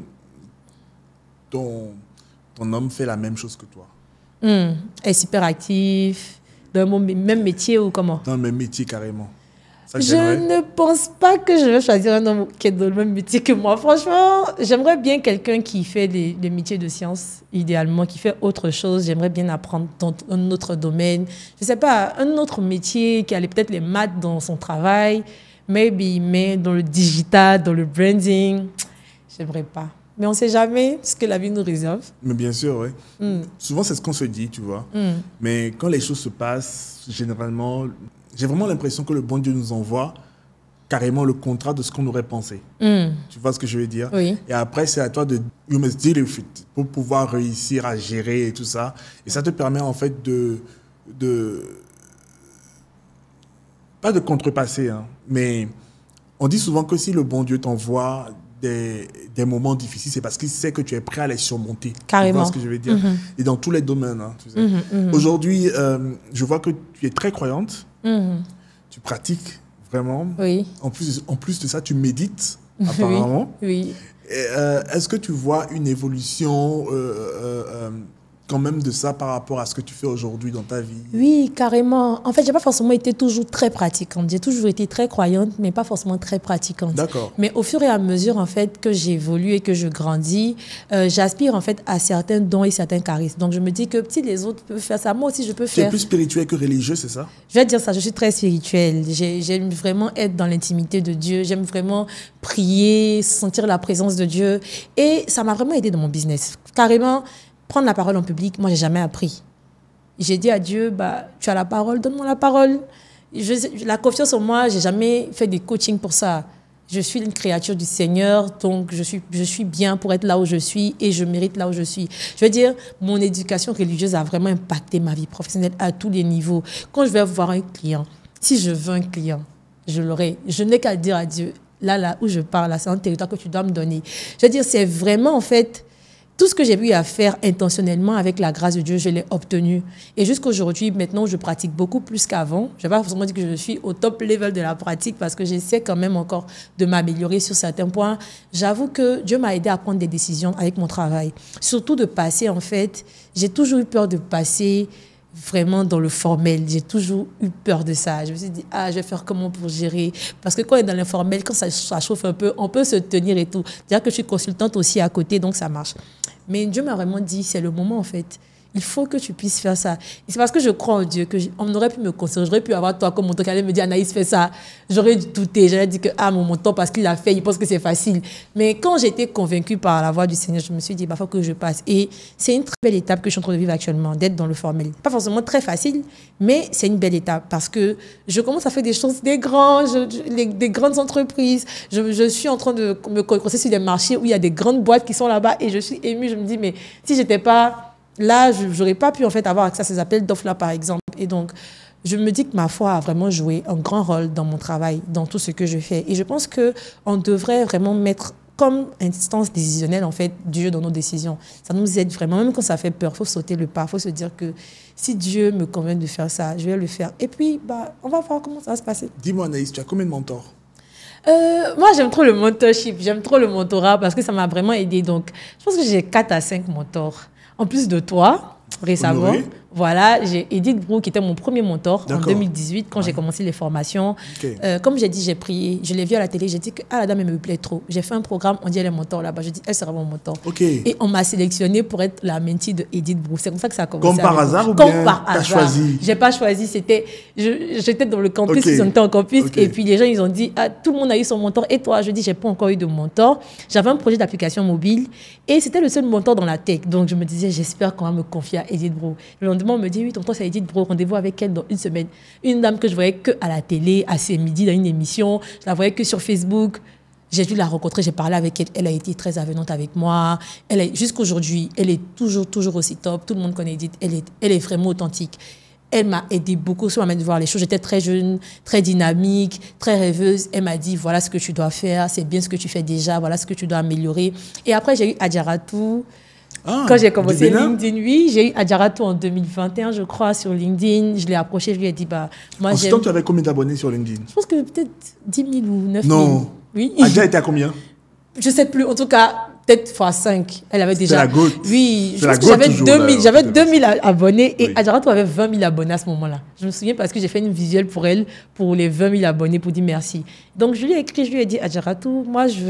ton homme fait la même chose que toi. Est super actif, dans mon même métier ou comment? Dans le même métier carrément. Ça, Je ne pense pas que je vais choisir un homme qui est dans le même métier que moi. Franchement, j'aimerais bien quelqu'un qui fait des métiers de sciences, idéalement, qui fait autre chose. J'aimerais bien apprendre dans un autre domaine. Je ne sais pas, un autre métier qui allait peut-être les maths dans son travail, maybe, mais dans le digital, dans le branding, j'aimerais pas. Mais on ne sait jamais ce que la vie nous réserve. Mais bien sûr, oui. Souvent, c'est ce qu'on se dit, tu vois. Mais quand les choses se passent, généralement, j'ai vraiment l'impression que le bon Dieu nous envoie carrément le contrat de ce qu'on aurait pensé. Tu vois ce que je veux dire? Oui. Et après, c'est à toi de you must deal with it pour pouvoir réussir à gérer et tout ça. Et ça te permet en fait pas de contrepasser, hein, mais on dit souvent que si le bon Dieu t'envoie des moments difficiles, c'est parce qu'il sait que tu es prêt à les surmonter. Carrément. Tu vois ce que je veux dire? Et dans tous les domaines. Hein, tu sais. Aujourd'hui, je vois que tu es très croyante. Tu pratiques vraiment. Oui. En plus de ça, tu médites, apparemment. Oui. Est-ce que tu vois une évolution quand même de ça par rapport à ce que tu fais aujourd'hui dans ta vie? Oui, carrément. En fait, j'ai pas forcément été toujours très pratiquante. J'ai toujours été très croyante, mais pas forcément très pratiquante. D'accord. Mais au fur et à mesure, en fait, que j'évolue et que je grandis, j'aspire, en fait, à certains dons et certains charismes. Donc, je me dis que si les autres peuvent faire ça, moi aussi, je peux Tu faire. es plus spirituel que religieux, c'est ça? Je vais te dire ça, je suis très spirituelle. J'aime vraiment être dans l'intimité de Dieu. J'aime vraiment prier, sentir la présence de Dieu. Et ça m'a vraiment aidé dans mon business. Carrément, prendre la parole en public, moi, j'ai jamais appris. J'ai dit à Dieu, bah, tu as la parole, donne-moi la parole. La confiance en moi, j'ai jamais fait des coachings pour ça. Je suis une créature du Seigneur, donc je suis bien pour être là où je suis et je mérite là où je suis. Je veux dire, mon éducation religieuse a vraiment impacté ma vie professionnelle à tous les niveaux. Quand je vais voir un client, si je veux un client, je l'aurai. Je n'ai qu'à dire à Dieu, là où je parle, c'est un territoire que tu dois me donner. Je veux dire, c'est vraiment, en fait, tout ce que j'ai eu à faire intentionnellement avec la grâce de Dieu, je l'ai obtenu. Et jusqu'aujourd'hui, maintenant, je pratique beaucoup plus qu'avant. Je ne vais pas forcément dire que je suis au top level de la pratique parce que j'essaie quand même encore de m'améliorer sur certains points. J'avoue que Dieu m'a aidé à prendre des décisions avec mon travail. Surtout de passer, en fait, j'ai toujours eu peur de passer vraiment dans le formel. J'ai toujours eu peur de ça. Je me suis dit, je vais faire comment pour gérer? Parce que quand on est dans l'informel, quand ça chauffe un peu, on peut se tenir et tout. C'est-à-dire que je suis consultante aussi à côté, donc ça marche. Mais Dieu m'a vraiment dit, c'est le moment en fait. Il faut que tu puisses faire ça. Et c'est parce que je crois en Dieu qu'on aurait pu me conseiller. J'aurais pu avoir toi comme mentor qui allait me dire, Anaïs, fais ça. J'aurais douté. J'aurais dit que, mon mentor, parce qu'il l'a fait, il pense que c'est facile. Mais quand j'étais convaincue par la voix du Seigneur, je me suis dit, il faut que je passe. Et c'est une très belle étape que je suis en train de vivre actuellement, d'être dans le formel. Pas forcément très facile, mais c'est une belle étape parce que je commence à faire des choses, des grandes entreprises. Je suis en train de me concentrer sur des marchés où il y a des grandes boîtes qui sont là-bas et je suis émue. Je me dis, mais si j'étais pas là, je n'aurais pas pu en fait avoir accès à ces appels d'offres-là, par exemple. Et donc, je me dis que ma foi a vraiment joué un grand rôle dans mon travail, dans tout ce que je fais. Et je pense qu'on devrait vraiment mettre comme instance décisionnelle, en fait, Dieu dans nos décisions. Ça nous aide vraiment. Même quand ça fait peur, il faut sauter le pas. Il faut se dire que si Dieu me convainc de faire ça, je vais le faire. Et puis, on va voir comment ça va se passer. Dis-moi, Anaïs, tu as combien de mentors? Moi, j'aime trop le mentorship. J'aime trop le mentorat parce que ça m'a vraiment aidé. Donc, je pense que j'ai 4 à 5 mentors. En plus de toi, récemment, voilà, j'ai Edith Brou qui était mon premier mentor en 2018 quand j'ai commencé les formations. Comme j'ai dit, j'ai prié, je l'ai vu à la télé, j'ai dit que la dame, elle me plaît trop. J'ai fait un programme, on dit elle est mentor là-bas, je dis elle sera mon mentor. Et on m'a sélectionné pour être la mentee de Edith Brou. C'est comme ça que ça a commencé. Comme par hasard ou bien t'as choisi? J'ai pas choisi, j'étais dans le campus, ils étaient en campus et puis les gens ils ont dit tout le monde a eu son mentor et toi, je dis j'ai pas encore eu de mentor. J'avais un projet d'application mobile et c'était le seul mentor dans la tech. Donc je me disais j'espère qu'on va me confier à Edith Brou. Le lendemain, on me dit, oui, tonton, c'est Edith Brou, rendez-vous avec elle dans une semaine. Une dame que je voyais qu'à la télé, à ses midis, dans une émission. Je la voyais que sur Facebook. J'ai dû la rencontrer, j'ai parlé avec elle. Elle a été très avenante avec moi. Jusqu'aujourd'hui, elle est toujours aussi top. Tout le monde connaît Edith. Elle est vraiment authentique. Elle m'a aidé beaucoup sur ma manière de voir les choses. J'étais très jeune, très dynamique, très rêveuse. Elle m'a dit, voilà ce que tu dois faire. C'est bien ce que tu fais déjà. Voilà ce que tu dois améliorer. Et après, j'ai eu Adjaratou. Quand j'ai commencé LinkedIn, oui, j'ai eu Adjaratou en 2021, je crois, sur LinkedIn. Je l'ai approché, je lui ai dit, moi, en ce temps, tu avais combien d'abonnés sur LinkedIn? Je pense que peut-être 10 000 ou 9 000. Non. Oui. Adja était à combien? Je ne sais plus. En tout cas, peut-être x5. Elle avait déjà. C'est la goutte. Oui, je pense que j'avais 2000 abonnés et Adjaratou avait 20 000 abonnés à ce moment-là. Je me souviens parce que j'ai fait une visuelle pour elle, pour les 20 000 abonnés, pour dire merci. Donc, je lui ai écrit, je lui ai dit, Adjaratou, moi, je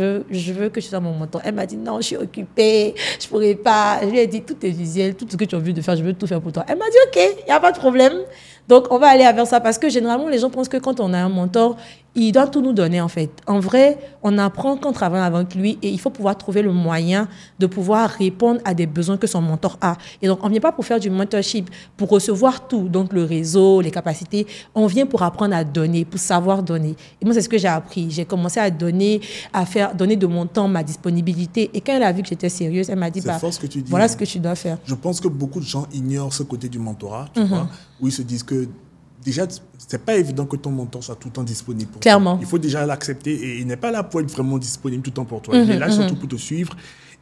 veux que tu sois mon mentor. Elle m'a dit, non, je suis occupée, je ne pourrais pas. Je lui ai dit, toutes tes visuels, tout ce que tu as envie de faire, je veux tout faire pour toi. Elle m'a dit, OK, il n'y a pas de problème. Donc, on va aller vers ça parce que généralement, les gens pensent que quand on a un mentor, il doit tout nous donner en fait. En vrai, on apprend quand on travaille avec lui et il faut pouvoir trouver le moyen de pouvoir répondre à des besoins que son mentor a. Et donc, on ne vient pas pour faire du mentorship, pour recevoir tout, donc le réseau, les capacités. On vient pour apprendre à donner, pour savoir donner. Et moi, c'est ce que j'ai appris. J'ai commencé à donner, donner de mon temps, ma disponibilité. Et quand elle a vu que j'étais sérieuse, elle m'a dit, fort ce que tu dis, voilà ce que tu dois faire. Je pense que beaucoup de gens ignorent ce côté du mentorat, tu vois, où ils se disent que déjà, c'est pas évident que ton mentor soit tout le temps disponible pour Clairement. toi. Il faut déjà l'accepter et il n'est pas là pour être vraiment disponible tout le temps pour toi. Il est là surtout pour te suivre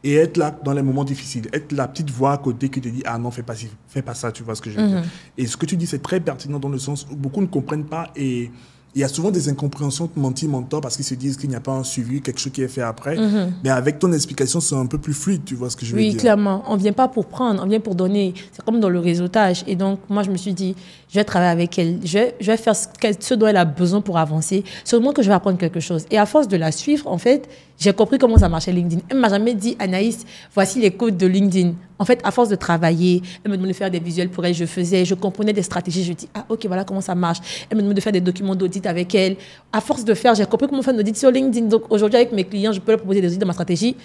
et être là dans les moments difficiles. Être la petite voix à côté qui te dit « Ah non, fais pas ça, tu vois ce que je veux dire. » Et ce que tu dis, c'est très pertinent dans le sens où beaucoup ne comprennent pas et il y a souvent des incompréhensions de mentor parce qu'ils se disent qu'il n'y a pas un suivi, quelque chose qui est fait après. Mais avec ton explication, c'est un peu plus fluide, tu vois ce que je veux dire. Oui, clairement. On ne vient pas pour prendre, on vient pour donner. C'est comme dans le réseautage. Et donc, moi, je me suis dit, je vais travailler avec elle. Je vais faire ce dont elle a besoin pour avancer. Seulement que je vais apprendre quelque chose. Et à force de la suivre, en fait, j'ai compris comment ça marchait LinkedIn. Elle ne m'a jamais dit, Anaïs, voici les codes de LinkedIn. En fait, à force de travailler, elle me demandait de faire des visuels pour elle. Je comprenais des stratégies. Je dis, ah, ok, voilà comment ça marche. Elle me demandait de faire des documents d'audit avec elle. À force de faire, j'ai compris comment faire un audit sur LinkedIn. Donc, aujourd'hui, avec mes clients, je peux leur proposer des audits dans ma stratégie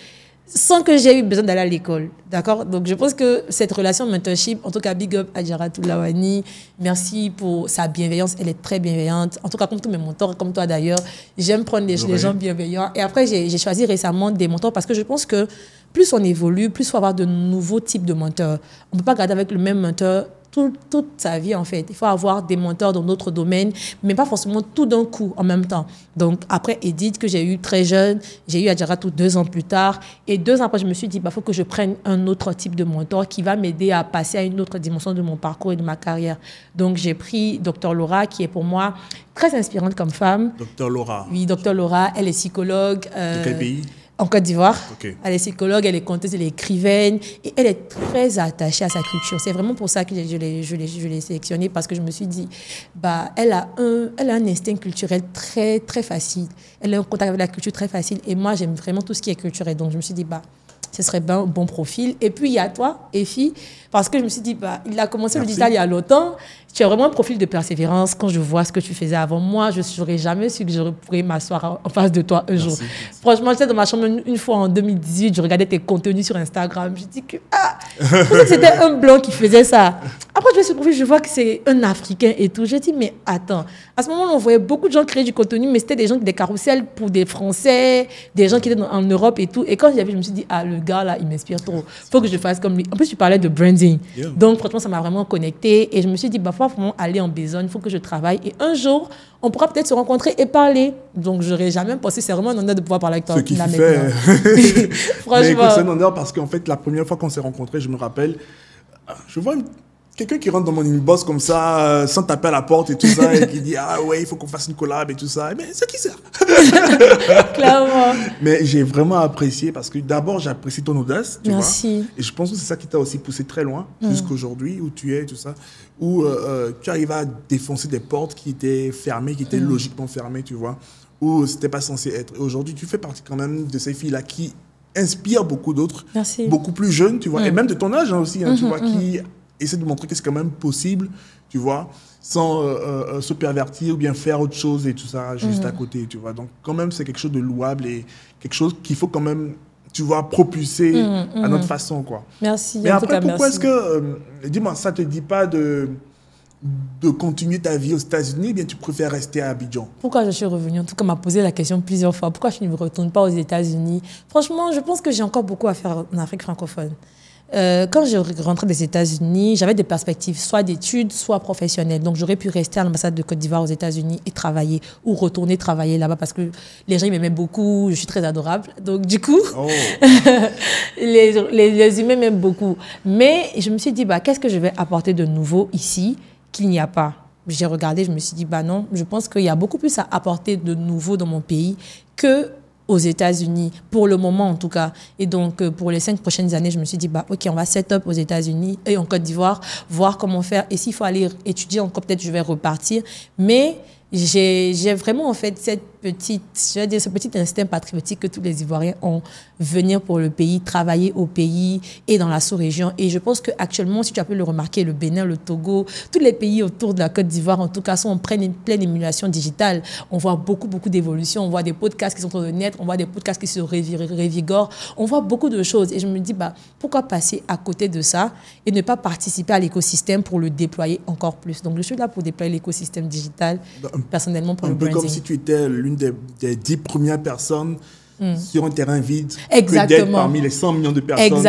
sans que j'ai eu besoin d'aller à l'école. D'accord? Donc, je pense que cette relation mentorship, en tout cas, big up à Adjaratou Lawani. Merci pour sa bienveillance. Elle est très bienveillante. En tout cas, comme tous mes mentors, comme toi d'ailleurs, j'aime prendre les gens bienveillants. Et après, j'ai choisi récemment des mentors parce que je pense que plus on évolue, plus il faut avoir de nouveaux types de mentors. On ne peut pas garder avec le même mentor toute sa vie, en fait. Il faut avoir des mentors dans d'autres domaines, mais pas forcément tout d'un coup, en même temps. Donc, après Edith, que j'ai eu très jeune, j'ai eu Adjaratou 2 ans plus tard. Et 2 ans après, je me suis dit, il faut que je prenne un autre type de mentor qui va m'aider à passer à une autre dimension de mon parcours et de ma carrière. Donc, j'ai pris Dr Laura, qui est pour moi très inspirante comme femme. Dr Laura. Oui, Dr Laura, elle est psychologue. De quel pays? En Côte d'Ivoire. Okay. Elle est psychologue, elle est conteuse, elle est écrivaine et elle est très attachée à sa culture. C'est vraiment pour ça que je l'ai sélectionnée parce que je me suis dit, elle a un instinct culturel très, très facile. Elle a un contact avec la culture très facile et moi, j'aime vraiment tout ce qui est culturel. Donc, je me suis dit, ce serait un bon profil. Et puis, il y a toi, Effie, parce que je me suis dit, il a commencé le digital il y a longtemps. Tu as vraiment un profil de persévérance. Quand je vois ce que tu faisais avant moi, je n'aurais jamais su que je pourrais m'asseoir en face de toi un jour. Franchement, j'étais dans ma chambre une fois en 2018, je regardais tes contenus sur Instagram. Je dis que, je pensais que c'était un blanc qui faisait ça. Après, je vais sur le profil, je vois que c'est un Africain et tout. Je dis, mais attends. À ce moment-là, on voyait beaucoup de gens créer du contenu, mais c'était des gens, des carousels pour des Français, des gens qui étaient en Europe et tout. Et quand j'ai vu, je me suis dit, le gars là, il m'inspire trop. Il faut que je fasse comme lui. En plus, tu parlais de branding. Yeah. Donc, franchement, ça m'a vraiment connecté. Et je me suis dit, faut vraiment aller en besogne, il faut que je travaille. Et un jour, on pourra peut-être se rencontrer et parler. Donc, je n'aurais jamais pensé. C'est vraiment un honneur de pouvoir parler avec toi. Ce qui fait. Franchement. C'est un honneur parce qu'en fait, la première fois qu'on s'est rencontrés, je me rappelle, je vois quelqu'un qui rentre dans mon inbox comme ça, sans taper à la porte et tout ça, et qui dit, il faut qu'on fasse une collab et tout ça. Mais c'est qui ça? Clairement. Mais j'ai vraiment apprécié parce que d'abord, j'apprécie ton audace, tu Merci. vois. Et je pense que c'est ça qui t'a aussi poussé très loin, jusqu'aujourd'hui, où tu es, tout ça, où tu arrives à défoncer des portes qui étaient fermées, qui étaient logiquement fermées, tu vois, où c'était pas censé être. Et aujourd'hui, tu fais partie quand même de ces filles-là qui inspirent beaucoup d'autres, beaucoup plus jeunes, tu vois, et même de ton âge aussi, tu vois, qui essaie de montrer que c'est quand même possible, tu vois, sans se pervertir ou bien faire autre chose et tout ça juste à côté, tu vois. Donc, quand même, c'est quelque chose de louable et quelque chose qu'il faut quand même, tu vois, propulser à notre façon, quoi. Merci. Mais après, pourquoi est-ce que, dis-moi, ça te dit pas de continuer ta vie aux États-Unis ou bien tu préfères rester à Abidjan? Pourquoi je suis revenue? En tout cas, on m'a posé la question plusieurs fois. Pourquoi je ne me retourne pas aux États-Unis? Franchement, je pense que j'ai encore beaucoup à faire en Afrique francophone. Quand je rentrais des États-Unis, j'avais des perspectives soit d'études, soit professionnelles. Donc, j'aurais pu rester à l'ambassade de Côte d'Ivoire aux États-Unis et travailler ou retourner travailler là-bas parce que les gens ils m'aimaient beaucoup, je suis très adorable. Donc, du coup, les humains m'aiment beaucoup. Mais je me suis dit, qu'est-ce que je vais apporter de nouveau ici qu'il n'y a pas? J'ai regardé, je me suis dit, non, je pense qu'il y a beaucoup plus à apporter de nouveau dans mon pays que aux États-Unis, pour le moment en tout cas. Et donc, pour les 5 prochaines années, je me suis dit, OK, on va set up aux États-Unis et en Côte d'Ivoire, voir comment faire. Et s'il faut aller étudier encore, peut-être je vais repartir. Mais j'ai vraiment, en fait, ce petit instinct patriotique que tous les Ivoiriens ont, venir pour le pays, travailler au pays et dans la sous-région. Et je pense qu'actuellement, si tu as pu le remarquer, le Bénin, le Togo, tous les pays autour de la Côte d'Ivoire, en tout cas, sont en pleine émulation digitale. On voit beaucoup d'évolutions. On voit des podcasts qui sont sur le net, on voit des podcasts qui se révigorent. On voit beaucoup de choses. Et je me dis, pourquoi passer à côté de ça et ne pas participer à l'écosystème pour le déployer encore plus? Donc, je suis là pour déployer l'écosystème digital, personnellement, pour le branding. Un peu comme si tu étais l'une des 10 premières personnes sur un terrain vide Exactement. que d'être parmi les 100 millions de personnes.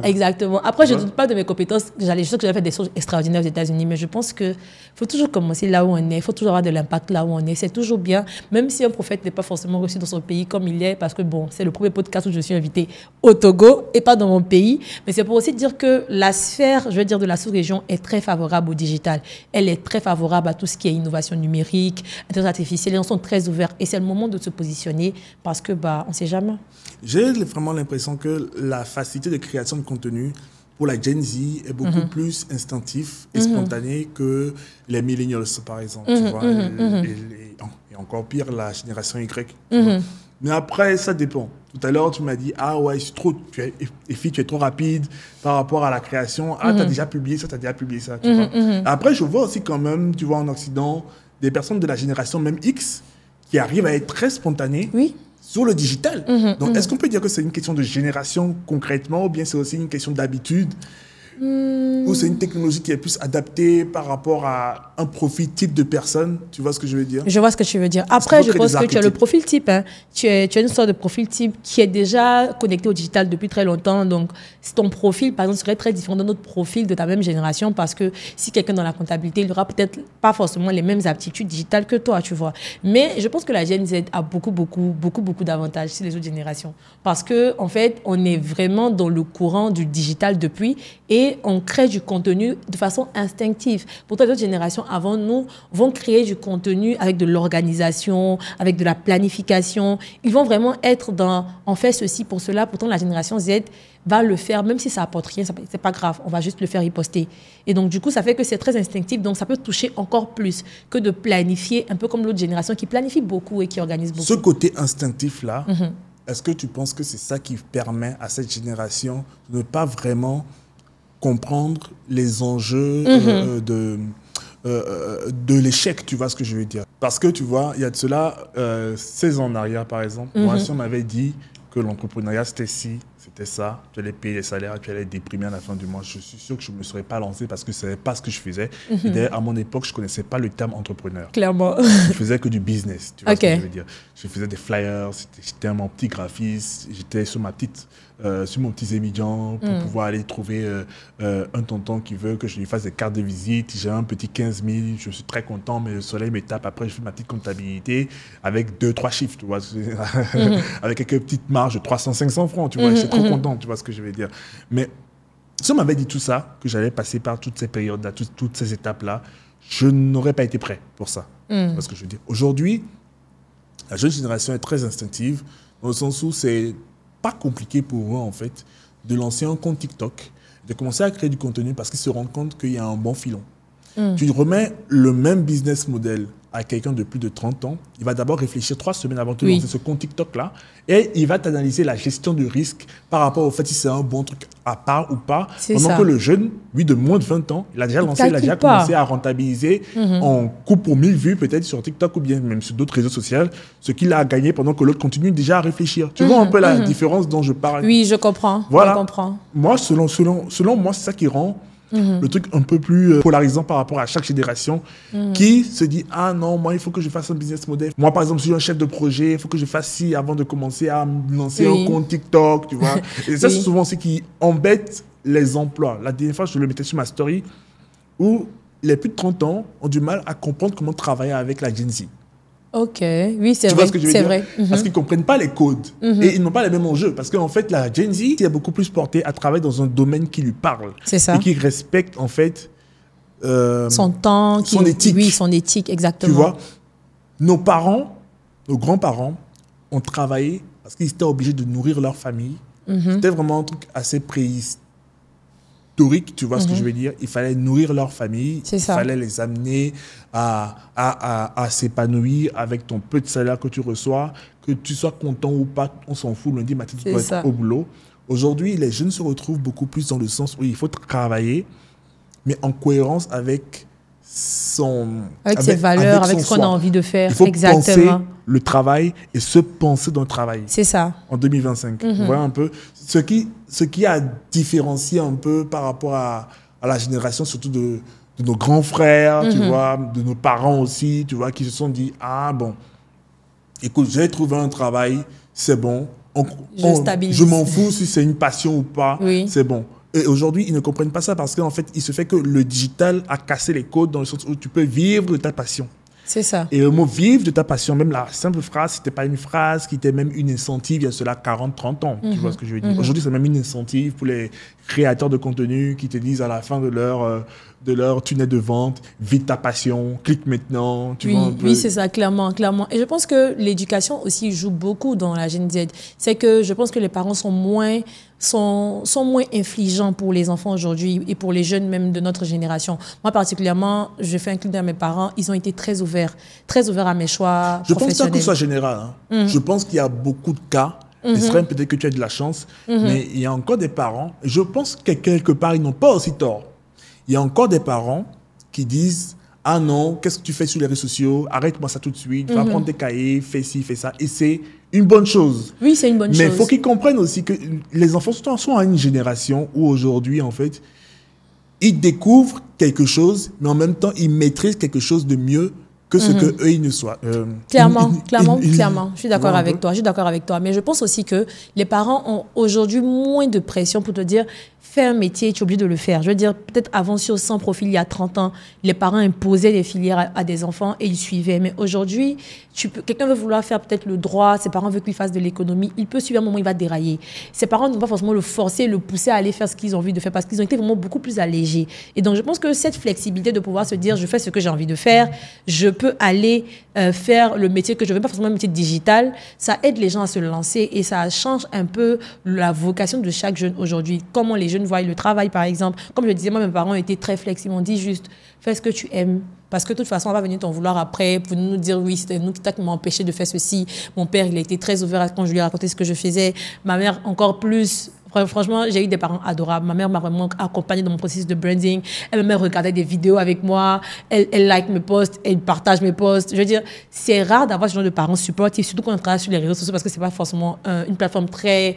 Exactement. Après, je ne doute pas de mes compétences. Je sais que j'avais fait des choses extraordinaires aux États-Unis, mais je pense qu'il faut toujours commencer là où on est. Il faut toujours avoir de l'impact là où on est. C'est toujours bien, même si un prophète n'est pas forcément reçu dans son pays comme il est, parce que bon, c'est le premier podcast où je suis invitée au Togo et pas dans mon pays. Mais c'est pour aussi dire que la sphère, je veux dire, de la sous-région est très favorable au digital. Elle est très favorable à tout ce qui est innovation numérique, intelligence artificielle. Les gens sont très ouverts et c'est le moment de se positionner parce que, on ne sait jamais. J'ai vraiment l'impression que la facilité de création de contenu pour la Gen Z est beaucoup plus instinctif et spontané que les millennials, par exemple. Tu vois, et encore pire, la génération Y. Mais après, ça dépend. Tout à l'heure, tu m'as dit, ah ouais, tu es trop rapide par rapport à la création. Ah, tu as déjà publié ça, tu as déjà publié ça. Tu vois. Après, je vois aussi quand même, tu vois, en Occident, des personnes de la génération même X qui arrivent à être très spontanées. Oui. Sur le digital. Donc, est-ce qu'on peut dire que c'est une question de génération concrètement ou bien c'est aussi une question d'habitude ou c'est une technologie qui est plus adaptée par rapport à un profil type de personne? Tu vois ce que je veux dire? Je vois ce que tu veux dire. Après, je pense que tu as le profil type. Hein. Tu as une sorte de profil type qui est déjà connecté au digital depuis très longtemps. Donc, ton profil, par exemple, serait très différent de notre profil de ta même génération parce que si quelqu'un dans la comptabilité, il n'aura peut-être pas forcément les mêmes aptitudes digitales que toi, tu vois. Mais je pense que la Gen Z a beaucoup d'avantages sur les autres générations parce que, en fait, on est vraiment dans le courant du digital depuis et on crée du contenu de façon instinctive. Pourtant, les autres générations avant nous vont créer du contenu avec de l'organisation, avec de la planification. Ils vont vraiment être dans « on fait ceci pour cela ». Pourtant, la génération Z va le faire, même si ça apporte rien, c'est pas grave, on va juste le faire y poster. Et donc, du coup, ça fait que c'est très instinctif, donc ça peut toucher encore plus que de planifier, un peu comme l'autre génération qui planifie beaucoup et qui organise beaucoup. Ce côté instinctif-là, est-ce que tu penses que c'est ça qui permet à cette génération de ne pas vraiment comprendre les enjeux de l'échec, tu vois ce que je veux dire? Parce que tu vois, il y a de cela 16 ans en arrière, par exemple, moi, si on m'avait dit que l'entrepreneuriat, c'était c'était ça, tu allais payer les salaires, tu allais être déprimé à la fin du mois, je suis sûr que je ne me serais pas lancé parce que ce n'était pas ce que je faisais. Et d'ailleurs, à mon époque, je ne connaissais pas le terme entrepreneur. Clairement. Je faisais que du business, tu vois ce que je veux dire. Je faisais des flyers, j'étais mon petit graphiste, j'étais sur mon petit Zémidjan pour pouvoir aller trouver un tonton qui veut que je lui fasse des cartes de visite. J'ai un petit 15 000, je suis très content, mais le soleil me tape. Après, je fais ma petite comptabilité avec 2-3 chiffres, tu vois, avec quelques petites marges de 300-500 francs, tu vois. J'étais trop content, tu vois ce que je veux dire. Mais si on m'avait dit tout ça, que j'allais passer par toutes ces périodes-là, toutes ces étapes-là, je n'aurais pas été prêt pour ça. Parce que je veux dire, aujourd'hui, la jeune génération est très instinctive, dans le sens où c'est pas compliqué pour eux, en fait, de lancer un compte TikTok, de commencer à créer du contenu parce qu'ils se rendent compte qu'il y a un bon filon. Tu remets le même business model à quelqu'un de plus de 30 ans, il va d'abord réfléchir 3 semaines avant de lancer ce compte TikTok-là et il va t'analyser la gestion de risque par rapport au fait si c'est un bon truc à part ou pas. Pendant que le jeune, lui de moins de 20 ans, il a déjà lancé, il a déjà commencé à rentabiliser en coup pour 1000 vues peut-être sur TikTok ou bien même sur d'autres réseaux sociaux, ce qu'il a gagné pendant que l'autre continue déjà à réfléchir. Tu vois un peu la différence dont je parle? Oui, je comprends. Voilà. Je comprends. Moi, selon moi, c'est ça qui rend le truc un peu plus polarisant par rapport à chaque génération qui se dit « Ah non, moi, il faut que je fasse un business model. Moi, par exemple, je suis un chef de projet, il faut que je fasse ci avant de commencer à me lancer un compte TikTok. » Tu vois. Et ça, c'est souvent ce qui embête les emplois. La dernière fois, je le mettais sur ma story où les plus de 30 ans ont du mal à comprendre comment travailler avec la Gen Z. Ok, oui, c'est vrai. Tu vois ce que je veux dire? Vrai. Parce qu'ils ne comprennent pas les codes et ils n'ont pas les mêmes enjeux. Parce qu'en fait, la Gen Z est beaucoup plus portée à travailler dans un domaine qui lui parle. C'est ça. Et qui respecte, en fait, son temps, son éthique. Oui, son éthique, exactement. Tu vois, nos parents, nos grands-parents ont travaillé parce qu'ils étaient obligés de nourrir leur famille. C'était vraiment un truc assez préhistorique, tu vois ce que je veux dire. Il fallait nourrir leur famille, il fallait les amener à s'épanouir avec ton peu de salaire que tu reçois, que tu sois content ou pas, on s'en fout, lundi matin tu dois être au boulot. Aujourd'hui, les jeunes se retrouvent beaucoup plus dans le sens où il faut travailler, mais en cohérence avec ses valeurs, avec ce qu'on a envie de faire. Il faut penser le travail et se penser dans le travail. C'est ça. En 2025. Vous voyez un peu ce qui a différencié un peu par rapport à la génération, surtout de nos grands frères, tu vois, de nos parents aussi, tu vois, qui se sont dit, ah bon, écoute, j'ai trouvé un travail, c'est bon. Stabilise. Je m'en fous si c'est une passion ou pas, Oui. c'est bon. Et aujourd'hui, ils ne comprennent pas ça parce qu'en fait, il se fait que le digital a cassé les codes dans le sens où tu peux vivre de ta passion. C'est ça. Et le mot vivre de ta passion, même la simple phrase, c'était pas une phrase qui était même une incentive il y a cela 40, 30 ans. Tu vois ce que je veux dire? Aujourd'hui, c'est même une incentive pour les créateurs de contenu qui te disent à la fin de leur tunnel de vente, vis ta passion, clique maintenant. Tu vois un peu. Oui, c'est ça, clairement, clairement. Et je pense que l'éducation aussi joue beaucoup dans la Gen Z. C'est que je pense que les parents sont moins infligeants pour les enfants aujourd'hui et pour les jeunes même de notre génération. Moi, particulièrement, je fais un clin d'œil à mes parents. Ils ont été très ouverts à mes choix Je pense professionnels. pas que ce soit général. Hein. Je pense qu'il y a beaucoup de cas. Israël, peut-être que tu as de la chance, mais il y a encore des parents, je pense que quelque part, ils n'ont pas aussi tort. Il y a encore des parents qui disent « Ah non, qu'est-ce que tu fais sur les réseaux sociaux? Arrête-moi ça tout de suite, va prendre tes cahiers, fais ci, fais ça. » Et c'est une bonne chose. Oui, c'est une bonne chose. Mais il faut qu'ils comprennent aussi que les enfants sont à une génération où aujourd'hui, en fait, ils découvrent quelque chose, mais en même temps, ils maîtrisent quelque chose de mieux que ce que eux ils ne soient. Clairement. Je suis d'accord avec toi. Mais je pense aussi que les parents ont aujourd'hui moins de pression pour te dire fais un métier, tu es obligé de le faire. Je veux dire, peut-être avant, sur 100 profils, il y a 30 ans, les parents imposaient des filières à des enfants et ils suivaient. Mais aujourd'hui, quelqu'un veut vouloir faire peut-être le droit, ses parents veulent qu'il fasse de l'économie, il peut suivre un moment, il va dérailler. Ses parents ne vont pas forcément le forcer, le pousser à aller faire ce qu'ils ont envie de faire parce qu'ils ont été vraiment beaucoup plus allégés. Et donc, je pense que cette flexibilité de pouvoir se dire, je fais ce que j'ai envie de faire, je peux aller faire le métier que je veux, pas forcément un métier digital, ça aide les gens à se lancer et ça change un peu la vocation de chaque jeune aujourd'hui. Comment les jeunes voient le travail, par exemple. Comme je disais, moi, mes parents étaient très flexibles. Ils m'ont dit juste, fais ce que tu aimes. Parce que de toute façon, on va venir t'en vouloir après pour nous dire, oui, c'était nous qui m'ont empêché de faire ceci. Mon père, il a été très ouvert quand je lui ai raconté ce que je faisais. Ma mère, encore plus. Franchement, j'ai eu des parents adorables. Ma mère m'a vraiment accompagnée dans mon processus de branding. Elle me regardait des vidéos avec moi. Elle like mes posts, elle partage mes posts. Je veux dire, c'est rare d'avoir ce genre de parents supportifs, surtout quand on travaille sur les réseaux sociaux parce que c'est pas forcément une plateforme très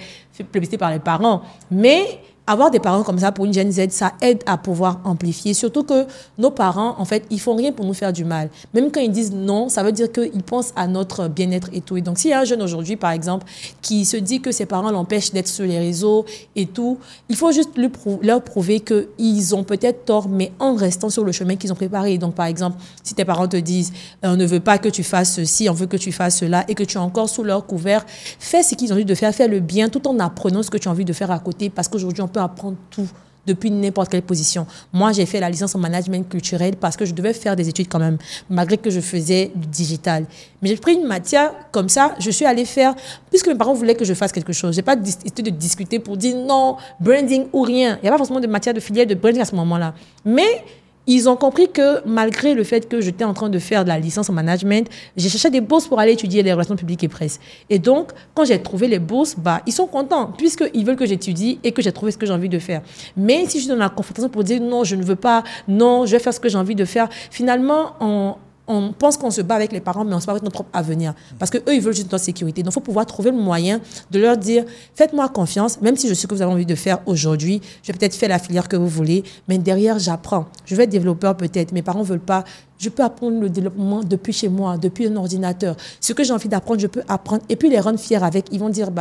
plébiscitée par les parents. Mais avoir des parents comme ça pour une Gen Z, ça aide à pouvoir amplifier. Surtout que nos parents, en fait, ils font rien pour nous faire du mal. Même quand ils disent non, ça veut dire qu'ils pensent à notre bien-être et tout. Et donc, s'il y a un jeune aujourd'hui, par exemple, qui se dit que ses parents l'empêchent d'être sur les réseaux et tout, il faut juste leur prouver qu'ils ont peut-être tort, mais en restant sur le chemin qu'ils ont préparé. Donc, par exemple, si tes parents te disent on ne veut pas que tu fasses ceci, on veut que tu fasses cela, et que tu es encore sous leur couvert, fais ce qu'ils ont envie de faire, fais le bien, tout en apprenant ce que tu as envie de faire à côté, parce qu'aujourd'hui, on peut apprendre tout depuis n'importe quelle position. Moi, j'ai fait la licence en management culturel parce que je devais faire des études quand même, malgré que je faisais du digital. Mais j'ai pris une matière comme ça, je suis allée faire, puisque mes parents voulaient que je fasse quelque chose. Je n'ai pas essayé de discuter pour dire non, branding ou rien. Il n'y a pas forcément de matière de filière de branding à ce moment-là. Mais ils ont compris que malgré le fait que j'étais en train de faire de la licence en management, j'ai cherché des bourses pour aller étudier les relations publiques et presse. Et donc, quand j'ai trouvé les bourses, ils sont contents puisqu'ils veulent que j'étudie et que j'ai trouvé ce que j'ai envie de faire. Mais si je suis dans la confrontation pour dire non, je ne veux pas, non, je vais faire ce que j'ai envie de faire, finalement, on pense qu'on se bat avec les parents, mais on se bat avec notre propre avenir. Parce qu'eux, ils veulent juste notre sécurité. Donc, il faut pouvoir trouver le moyen de leur dire, faites-moi confiance, même si je sais ce que vous avez envie de faire aujourd'hui, je vais peut-être faire la filière que vous voulez, mais derrière, j'apprends. Je vais être développeur peut-être, mes parents ne veulent pas. Je peux apprendre le développement depuis chez moi, depuis un ordinateur. Ce que j'ai envie d'apprendre, je peux apprendre. Et puis, les rendre fiers avec. Ils vont dire,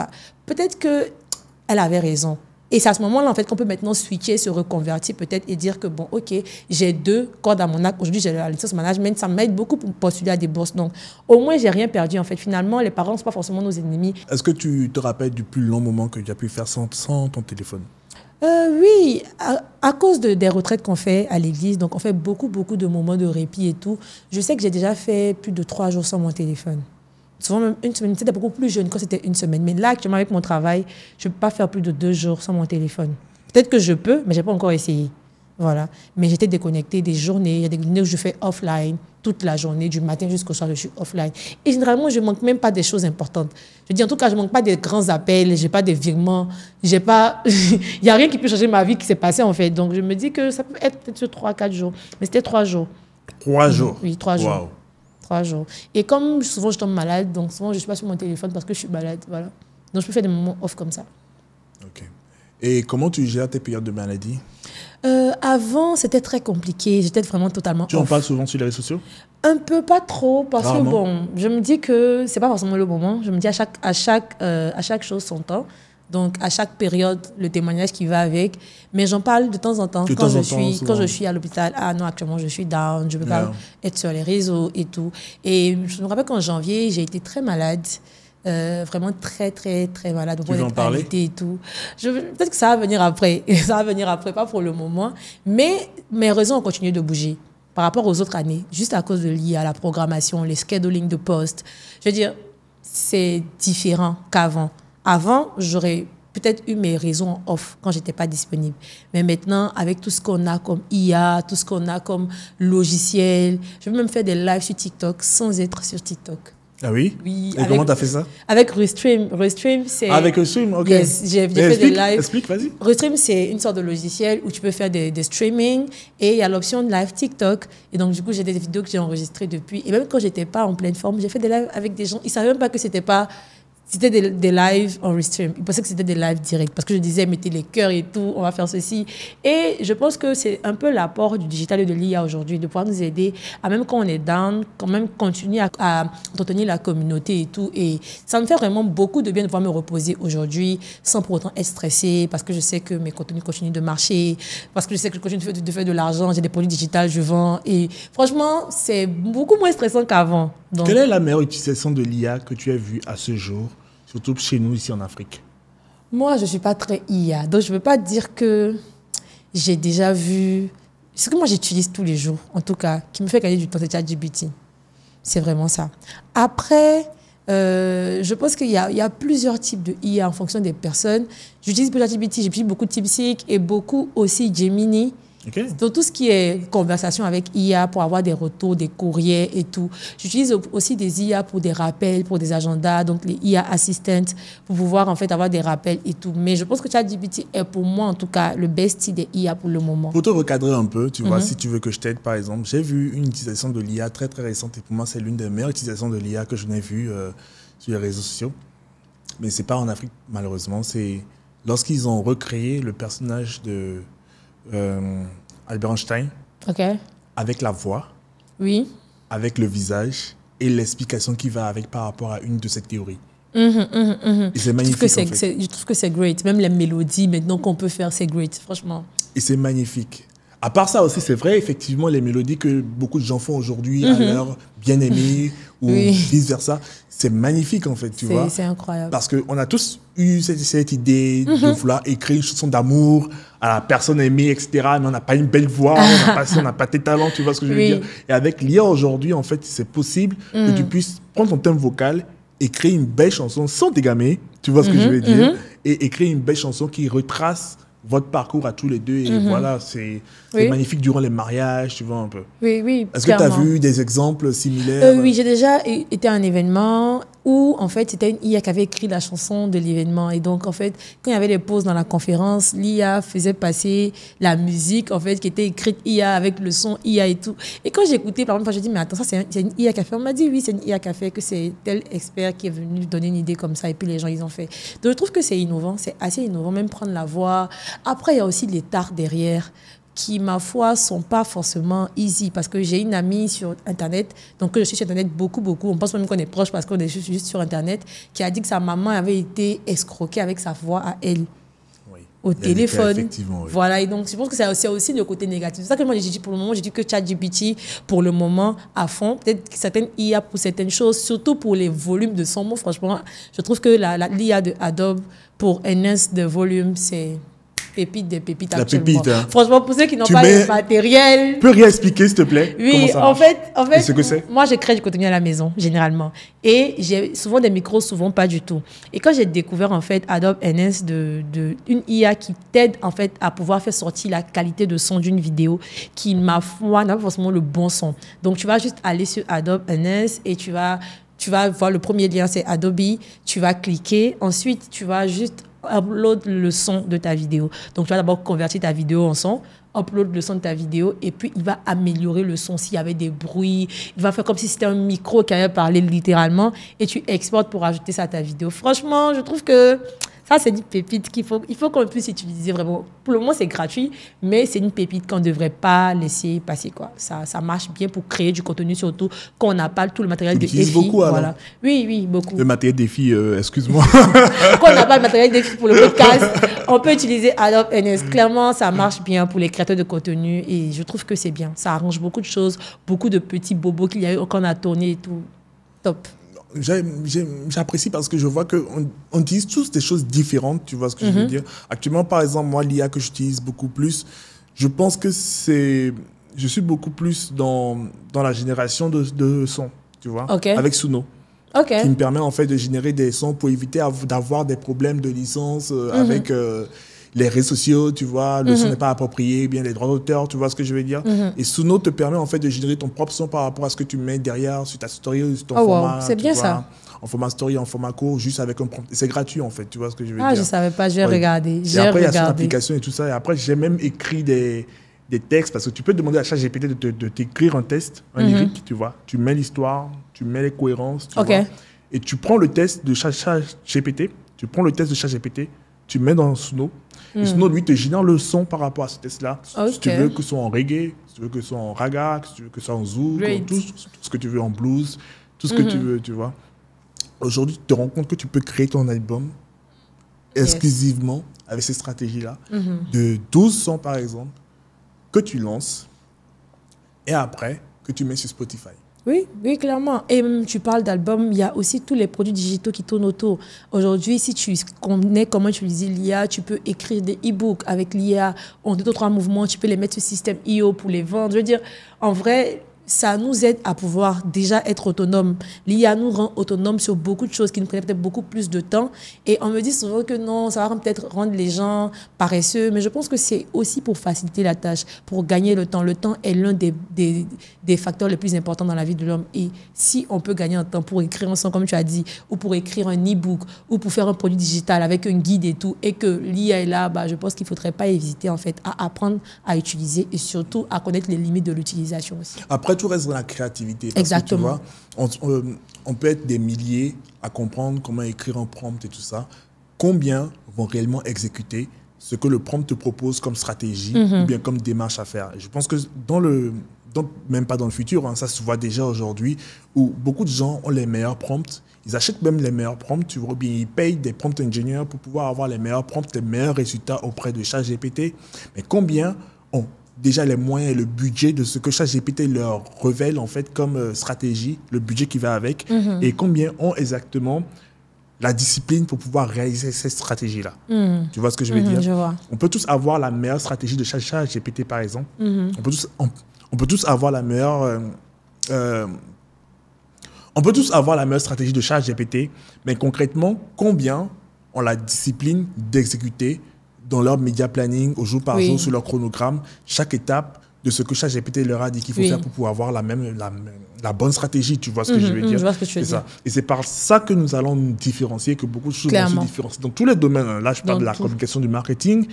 peut-être qu'elle avait raison. Et c'est à ce moment-là, en fait, qu'on peut maintenant switcher, se reconvertir peut-être et dire que, bon, OK, j'ai 2 cordes à mon arc. Aujourd'hui, j'ai la licence management. Ça m'aide beaucoup pour postuler à des bourses. Donc, au moins, j'ai rien perdu, en fait. Finalement, les parents ne sont pas forcément nos ennemis. Est-ce que tu te rappelles du plus long moment que tu as pu faire sans ton téléphone? Oui, à cause des retraites qu'on fait à l'église, donc on fait beaucoup de moments de répit et tout. Je sais que j'ai déjà fait plus de 3 jours sans mon téléphone. Souvent, même une semaine, c'était beaucoup plus jeune quand c'était une semaine. Mais là, actuellement, avec mon travail, je ne peux pas faire plus de 2 jours sans mon téléphone. Peut-être que je peux, mais je n'ai pas encore essayé. Voilà. Mais j'étais déconnectée des journées. Il y a des journées où je fais offline toute la journée, du matin jusqu'au soir, je suis offline. Et généralement, je ne manque même pas des choses importantes. Je dis, en tout cas, je ne manque pas des grands appels, je n'ai pas des virements, j'ai pas... il n'y a rien qui peut changer ma vie qui s'est passé, en fait. Donc, je me dis que ça peut être peut-être sur 3-4 jours. Mais c'était 3 jours. 3 jours? Oui, 3 jours. Wow. 3 jours. Et comme souvent je tombe malade, donc souvent je ne suis pas sur mon téléphone parce que je suis malade. Voilà. Donc je peux faire des moments off comme ça. OK. Et comment tu gères tes périodes de maladie? Avant, c'était très compliqué. J'étais vraiment totalement Tu en off. parles souvent sur les réseaux sociaux? Un peu, pas trop, parce Rarement. que bon, je me dis que c'est pas forcément le moment. Je me dis à chaque chose son temps. Donc, à chaque période, le témoignage qui va avec. Mais j'en parle de temps en temps. De Quand temps en temps, quand je souvent. suis à l'hôpital, ah non, actuellement, je suis down, je ne peux Yeah. pas être sur les réseaux et tout. Et je me rappelle qu'en janvier, j'ai été très malade. Vraiment très, très, très malade. Tu veux en parler? Et tout. Peut-être que ça va venir après. Ça va venir après, pas pour le moment. Mais mes raisons ont continué de bouger par rapport aux autres années, juste à cause de l'IA, la programmation, les scheduling de postes. Je veux dire, c'est différent qu'avant. Avant, j'aurais peut-être eu mes raisons off quand j'étais pas disponible. Mais maintenant, avec tout ce qu'on a comme IA, tout ce qu'on a comme logiciel, je peux même faire des lives sur TikTok sans être sur TikTok. Ah oui? Oui. Et comment tu as fait ça? Avec Restream. Restream, c'est... Avec le stream, ok. Yes, j'ai fait des lives. Explique, vas-y. Restream, c'est une sorte de logiciel où tu peux faire des streaming et il y a l'option live TikTok. Et donc, du coup, j'ai des vidéos que j'ai enregistrées depuis. Et même quand j'étais pas en pleine forme, j'ai fait des lives avec des gens. Ils savaient même pas que c'était des lives en Restream. Ils pensaient que c'était des lives directs parce que je disais, mettez les cœurs et tout, on va faire ceci. Et je pense que c'est un peu l'apport du digital et de l'IA aujourd'hui, de pouvoir nous aider à, même quand on est down, quand même continuer à entretenir la communauté et tout. Et ça me fait vraiment beaucoup de bien de pouvoir me reposer aujourd'hui sans pour autant être stressée parce que je sais que mes contenus continuent de marcher, parce que je sais que je continue de faire de l'argent, j'ai des produits digitaux, je vends. Et franchement, c'est beaucoup moins stressant qu'avant. Donc, Quelle est la meilleure utilisation de l'IA que tu as vue à ce jour, surtout chez nous ici en Afrique? moi, je ne suis pas très IA. Donc, je ne veux pas dire que j'ai déjà vu... Ce que moi, j'utilise tous les jours, en tout cas, qui me fait gagner du temps, c'est ChatGPT. C'est vraiment ça. Après, je pense qu'il y a plusieurs types de IA en fonction des personnes. J'utilise beaucoup ChatGPT, j'utilise beaucoup DeepSeek et beaucoup aussi Gemini. Ok. Donc, tout ce qui est conversation avec IA pour avoir des retours, des courriers et tout. J'utilise aussi des IA pour des rappels, pour des agendas, donc les IA Assistant, pour pouvoir en fait avoir des rappels et tout. Mais je pense que ChatGPT est pour moi, en tout cas, le bestie des IA pour le moment. Pour te recadrer un peu, tu vois, si tu veux que je t'aide, par exemple, j'ai vu une utilisation de l'IA très très récente et pour moi, c'est l'une des meilleures utilisations de l'IA que je n'ai vues sur les réseaux sociaux. Mais c'est pas en Afrique, malheureusement. C'est lorsqu'ils ont recréé le personnage de Albert Einstein OK? avec la voix, Oui. avec le visage et l'explication qui va avec par rapport à une de ces théories. Et c'est magnifique, en fait. Je trouve que c'est great. Même les mélodies, maintenant qu'on peut faire, c'est great, franchement. Et c'est magnifique. À part ça aussi, c'est vrai, effectivement, les mélodies que beaucoup de gens font aujourd'hui à leur bien-aimé ou Oui. vice-versa, c'est magnifique, en fait, tu vois. C'est incroyable. Parce qu'on a tous eu cette idée de vouloir écrire une chanson d'amour à la personne aimée, etc. Mais on n'a pas une belle voix, on n'a pas ça, on n'a pas tes talents, tu vois ce que je veux Oui. dire. Et avec l'IA aujourd'hui, en fait, c'est possible que tu puisses prendre ton thème vocal et créer une belle chanson sans t'égamer, tu vois ce que je veux dire, et créer une belle chanson qui retrace votre parcours à tous les deux. Et voilà, c'est Oui. magnifique durant les mariages, tu vois un peu. Oui, oui. Est-ce que tu as clairement. vu des exemples similaires? Oui, j'ai déjà été à un événement où, en fait, c'était une IA qui avait écrit la chanson de l'événement. Et donc, en fait, quand il y avait des pauses dans la conférence, l'IA faisait passer la musique, en fait, qui était écrite IA avec le son IA et tout. Et quand j'ai écouté, par exemple, j'ai dit, mais attends, ça, c'est une IA qui a fait. On m'a dit, oui, c'est une IA qui a fait, que c'est tel expert qui est venu donner une idée comme ça. Et puis, les gens, ils ont fait. Donc, je trouve que c'est innovant. C'est assez innovant, même prendre la voix. Après, il y a aussi les tares derrière, qui, ma foi, sont pas forcément easy. Parce que j'ai une amie sur Internet, donc je suis sur Internet beaucoup. On pense même qu'on est proche parce qu'on est juste sur Internet, qui a dit que sa maman avait été escroquée avec sa voix à elle. Oui. Au Il y a des cas, téléphone. effectivement, oui. Voilà, et donc je pense que c'est aussi le côté négatif. C'est ça que moi j'ai dit pour le moment, j'ai dit que ChatGPT pour le moment à fond, peut-être que certaines IA pour certaines choses, surtout pour les volumes de son mot, franchement, je trouve que l'IA de Adobe pour enhance the volume, c'est pépite des pépites La actuellement. pépite, hein. Franchement, pour ceux qui n'ont Tu pas mets- le matériel, Tu peux réexpliquer, s'il te plaît? oui, Comment ça en marche? fait, Et ce que c'est? moi, je crée du contenu à la maison, généralement. Et j'ai souvent des micros, souvent pas du tout. Et quand j'ai découvert, en fait, Adobe NS, une IA qui t'aide, en fait, à pouvoir faire sortir la qualité de son d'une vidéo qui, ma foi, n'a pas forcément le bon son. Donc, tu vas juste aller sur Adobe NS et tu vas voir le premier lien, c'est Adobe. Tu vas cliquer. Ensuite, tu vas juste upload le son de ta vidéo. Donc, tu vas d'abord convertir ta vidéo en son, upload le son de ta vidéo et puis il va améliorer le son s'il y avait des bruits. Il va faire comme si c'était un micro qui avait parlé littéralement et tu exportes pour ajouter ça à ta vidéo. Franchement, je trouve que Ça, c'est une pépite il faut qu'on puisse utiliser vraiment. Pour le moment, c'est gratuit, mais c'est une pépite qu'on ne devrait pas laisser passer, quoi. Ça marche bien pour créer du contenu, surtout quand on n'a pas tout le matériel de EFI. Beaucoup, voilà. alors. Oui, beaucoup. Le matériel d'EFI, excuse-moi. Quand on n'a pas le matériel d'EFI pour le podcast, on peut utiliser Adobe NS. Clairement, ça marche bien pour les créateurs de contenu et je trouve que c'est bien. Ça arrange beaucoup de choses, beaucoup de petits bobos qu'il y a eu qu'on a tourné et tout. Top. J'apprécie parce que je vois qu'on utilise tous des choses différentes, tu vois ce que je veux dire. Actuellement, par exemple, moi, l'IA que j'utilise beaucoup plus, je pense que je suis beaucoup plus dans la génération de sons, tu vois, avec Suno. Qui me permet en fait de générer des sons pour éviter d'avoir des problèmes de licence avec les réseaux sociaux, tu vois, le son n'est pas approprié, bien les droits d'auteur, tu vois ce que je veux dire. Et Suno te permet en fait de générer ton propre son par rapport à ce que tu mets derrière sur ta story ou sur ton format. C'est bien ça. En format story, en format court, juste avec un prompt. C'est gratuit en fait, tu vois ce que je veux dire. Ah, je savais pas, je vais regarder. Et après, il y a son application et tout ça. Et après, j'ai même écrit des textes parce que tu peux demander à ChatGPT de t'écrire un test, un lyrique, tu vois. Tu mets l'histoire, tu mets les cohérences, tu vois. Et tu prends le test de ChatGPT, tu mets dans Suno. Et Suno, lui, te génère le son par rapport à ce test-là. Si tu veux que ce soit en reggae, si tu veux que ce soit en raga, si tu veux que ce soit en zouk, tout ce que tu veux en blues, tout ce que tu veux, tu vois. Aujourd'hui, tu te rends compte que tu peux créer ton album exclusivement avec ces stratégies-là, de 12 sons par exemple, que tu lances et après que tu mets sur Spotify. Oui, clairement. Et même, tu parles d'albums, il y a aussi tous les produits digitaux qui tournent autour. Aujourd'hui, si tu connais comment utiliser l'IA, tu peux écrire des e-books avec l'IA en 2 ou 3 mouvements, tu peux les mettre sur système IO pour les vendre. Je veux dire, en vrai, ça nous aide à pouvoir déjà être autonome. L'IA nous rend autonome sur beaucoup de choses qui nous prennent peut-être beaucoup plus de temps. Et on me dit souvent que non, ça va peut-être rendre les gens paresseux. Mais je pense que c'est aussi pour faciliter la tâche, pour gagner le temps. Le temps est l'un des facteurs les plus importants dans la vie de l'homme. Et si on peut gagner un temps pour écrire un son, comme tu as dit, ou pour écrire un e-book, ou pour faire un produit digital avec un guide et tout, et que l'IA est là, je pense qu'il ne faudrait pas hésiter en fait, à apprendre à utiliser et surtout à connaître les limites de l'utilisation aussi. Après, tout reste dans la créativité. Parce Exactement. Que, tu vois, on peut être des milliers à comprendre comment écrire un prompt et tout ça. Combien vont réellement exécuter ce que le prompt te propose comme stratégie ou bien comme démarche à faire? Je pense que même pas dans le futur, ça se voit déjà aujourd'hui, où beaucoup de gens ont les meilleurs prompts. Ils achètent même les meilleurs prompts, tu vois, bien ils payent des prompt engineers pour pouvoir avoir les meilleurs prompts, les meilleurs résultats auprès de ChatGPT. Mais combien ont déjà les moyens et le budget de ce que ChatGPT leur révèle en fait comme stratégie, le budget qui va avec, et combien ont exactement la discipline pour pouvoir réaliser cette stratégie-là. Tu vois ce que je veux dire? Je vois. On peut tous avoir la meilleure stratégie de ChatGPT, par exemple. On peut tous avoir la meilleure... on peut tous avoir la meilleure stratégie de ChatGPT, mais concrètement, combien ont la discipline d'exécuter dans leur media planning, au jour par jour, sur leur chronogramme, chaque étape de ce que ChatGPT leur a dit qu'il faut faire pour pouvoir avoir la bonne stratégie. Tu vois ce que je veux dire? Je vois ce que tu veux dire. Et c'est par ça que nous allons nous différencier, que beaucoup de choses vont se différencier. Dans tous les domaines, là je parle de la communication, du marketing,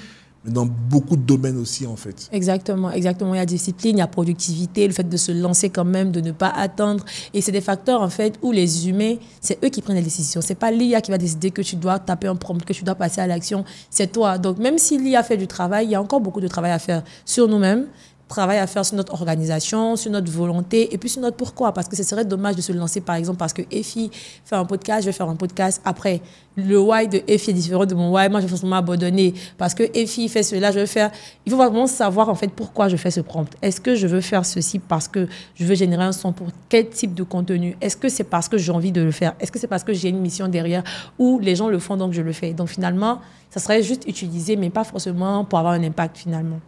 mais dans beaucoup de domaines aussi, en fait. Exactement. Il y a discipline, il y a productivité, le fait de se lancer quand même, de ne pas attendre. Et c'est des facteurs, en fait, où les humains, c'est eux qui prennent les décisions. C'est pas l'IA qui va décider que tu dois taper un prompt, que tu dois passer à l'action. C'est toi. Donc, même si l'IA fait du travail, il y a encore beaucoup de travail à faire sur nous-mêmes, travail à faire sur notre organisation, sur notre volonté et puis sur notre pourquoi. Parce que ce serait dommage de se lancer, par exemple, parce que Effie fait un podcast, je vais faire un podcast. Après, le why de Effie est différent de mon why. Moi, je vais forcément abandonner. Parce que Effie fait cela, je vais faire... Il faut vraiment savoir, en fait, pourquoi je fais ce prompt. Est-ce que je veux faire ceci parce que je veux générer un son pour quel type de contenu? Est-ce que c'est parce que j'ai envie de le faire? Est-ce que c'est parce que j'ai une mission derrière ou les gens le font, donc je le fais? Donc, finalement, ça serait juste utilisé, mais pas forcément pour avoir un impact, finalement.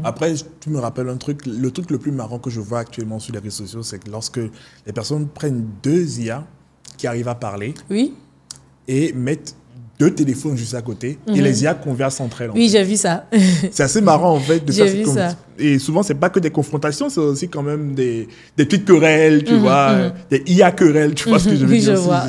Après, tu me rappelles un truc. Le truc le plus marrant que je vois actuellement sur les réseaux sociaux, c'est que lorsque les personnes prennent 2 IA qui arrivent à parler et mettent 2 téléphones juste à côté et les IA conversent entre elles. Oui, j'ai vu ça. C'est assez marrant, en fait, de faire ça. Et souvent, c'est pas que des confrontations, c'est aussi quand même des petites querelles, tu vois, des IA querelles, tu vois ce que je veux dire? Je vois.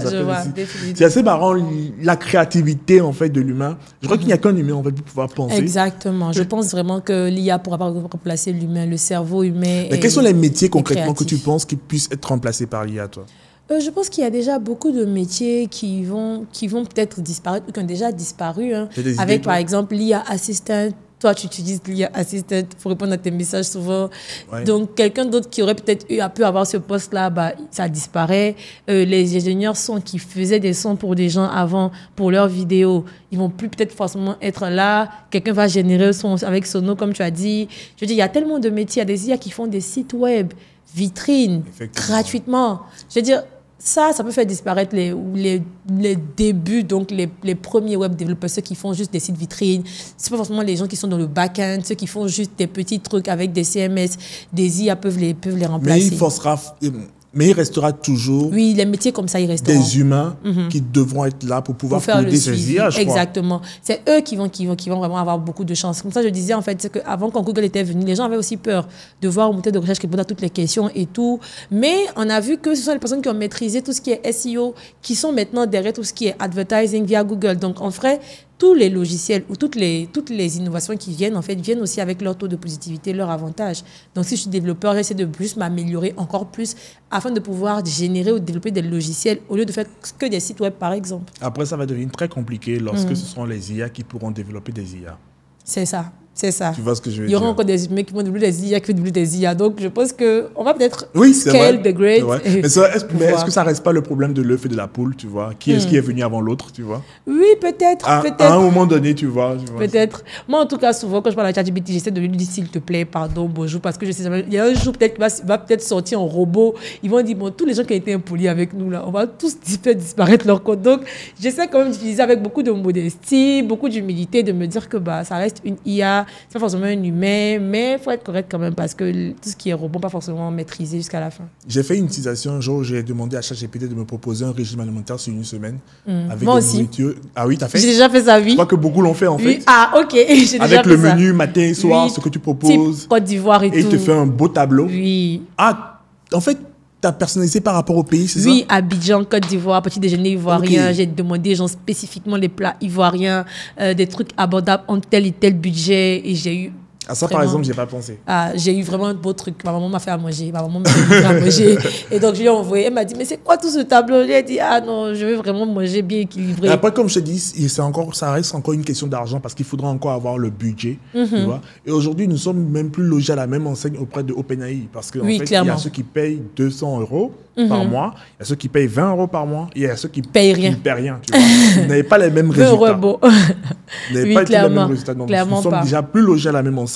C'est assez marrant, la créativité, en fait, de l'humain. Je crois qu'il n'y a qu'un humain, en fait, pour pouvoir penser. Exactement. Je pense vraiment que l'IA ne pourra pas remplacer l'humain, le cerveau humain. Mais quels sont les métiers, concrètement, que tu penses qui puissent être remplacés par l'IA, toi? Je pense qu'il y a déjà beaucoup de métiers qui vont peut-être disparaître ou qui ont déjà disparu. Hein. Avec, par exemple, l'IA Assistant. Toi, tu utilises l'IA Assistant pour répondre à tes messages souvent. Ouais. Donc, quelqu'un d'autre qui aurait peut-être pu avoir ce poste-là, bah, ça disparaît. Les ingénieurs son qui faisaient des sons pour des gens avant, pour leurs vidéos, ils vont plus peut-être forcément être là. Quelqu'un va générer son avec Sono, comme tu as dit. Je veux dire, il y a tellement de métiers. Il y a des IA qui font des sites web, vitrines, gratuitement. Je veux dire, ça peut faire disparaître les débuts, donc les premiers web développeurs, ceux qui font juste des sites vitrines. C'est pas forcément les gens qui sont dans le back-end, ceux qui font juste des petits trucs avec des CMS, des IA peuvent les remplacer. Mais il restera toujours. Oui, les métiers comme ça, ils resteront. Des humains qui devront être là pour pouvoir coder ces IA, je crois. Exactement. C'est eux qui vont vraiment avoir beaucoup de chance. Comme ça, je disais, en fait, c'est qu'avant, quand Google était venu, les gens avaient aussi peur de voir au moteur de recherche qui répond à toutes les questions et tout. Mais on a vu que ce sont les personnes qui ont maîtrisé tout ce qui est SEO, qui sont maintenant derrière tout ce qui est advertising via Google. Donc, on ferait tous les logiciels ou toutes les innovations qui viennent, en fait, viennent aussi avec leur taux de positivité, leur avantage. Donc, si je suis développeur, j'essaie de plus m'améliorer encore plus afin de pouvoir générer ou développer des logiciels au lieu de faire que des sites web, par exemple. Après, ça va devenir très compliqué lorsque ce sont les IA qui pourront développer des IA. C'est ça. C'est ça. Tu vois ce que je veux dire? Il y aura encore des humains qui vont développer des IA, qui vont développer des IA. Donc, je pense qu'on va peut-être scale the great. Mais est-ce que ça ne reste pas le problème de l'œuf et de la poule, tu vois? Qui est-ce qui est venu avant l'autre, tu vois? Oui, peut-être. À un moment donné, tu vois. Peut-être. Moi, en tout cas, souvent, quand je parle à ChatGPT, j'essaie de lui dire s'il te plaît, pardon, bonjour, parce que je sais jamais. Il y a un jour, peut-être, qu'il va peut-être sortir en robot. Ils vont dire, bon, tous les gens qui ont été impolis avec nous, là, on va tous faire disparaître leur code. Donc, j'essaie quand même d'utiliser avec beaucoup de modestie, beaucoup d'humilité, de me dire que ça reste une IA, c'est pas forcément une humain, mais il faut être correct quand même parce que tout ce qui est robot, pas forcément maîtrisé jusqu'à la fin. J'ai fait une utilisation un jour, j'ai demandé à ChatGPT de me proposer un régime alimentaire sur une semaine. Avec Moi des aussi. nourritures. Ah oui, t'as fait? J'ai déjà fait ça, oui. Je crois que beaucoup l'ont fait en fait. Ah, ok. J'ai déjà avec fait le ça. menu matin et soir, ce que tu proposes. Type Côte d'Ivoire et tout. Et il te fait un beau tableau. Oui. Ah, en fait, t'as personnalisé par rapport au pays, c'est ça? Oui, Abidjan, Côte d'Ivoire, petit déjeuner ivoirien. Okay. J'ai demandé genre, spécifiquement les plats ivoiriens, des trucs abordables en tel et tel budget. Et j'ai eu. À ça, par exemple, j'ai pas pensé. J'ai eu vraiment un beau truc. Ma maman m'a fait à manger. Ma maman m'a fait à manger. Et donc, je lui ai envoyé. Elle m'a dit, mais c'est quoi tout ce tableau? J'ai dit, ah non, je veux vraiment manger bien équilibré. Et après, comme je te dis, ça reste encore une question d'argent parce qu'il faudra encore avoir le budget. Tu vois? Et aujourd'hui, nous sommes même plus logés à la même enseigne auprès de OpenAI. Parce qu'en fait, il y a ceux qui payent 200 € par mois, il y a ceux qui payent 20 € par mois, et il y a ceux qui ne paient rien. Tu vois? Vous n'avez pas les mêmes résultats. Vous n'avez pas les mêmes résultats. Donc, nous sommes déjà plus logés à la même enseigne.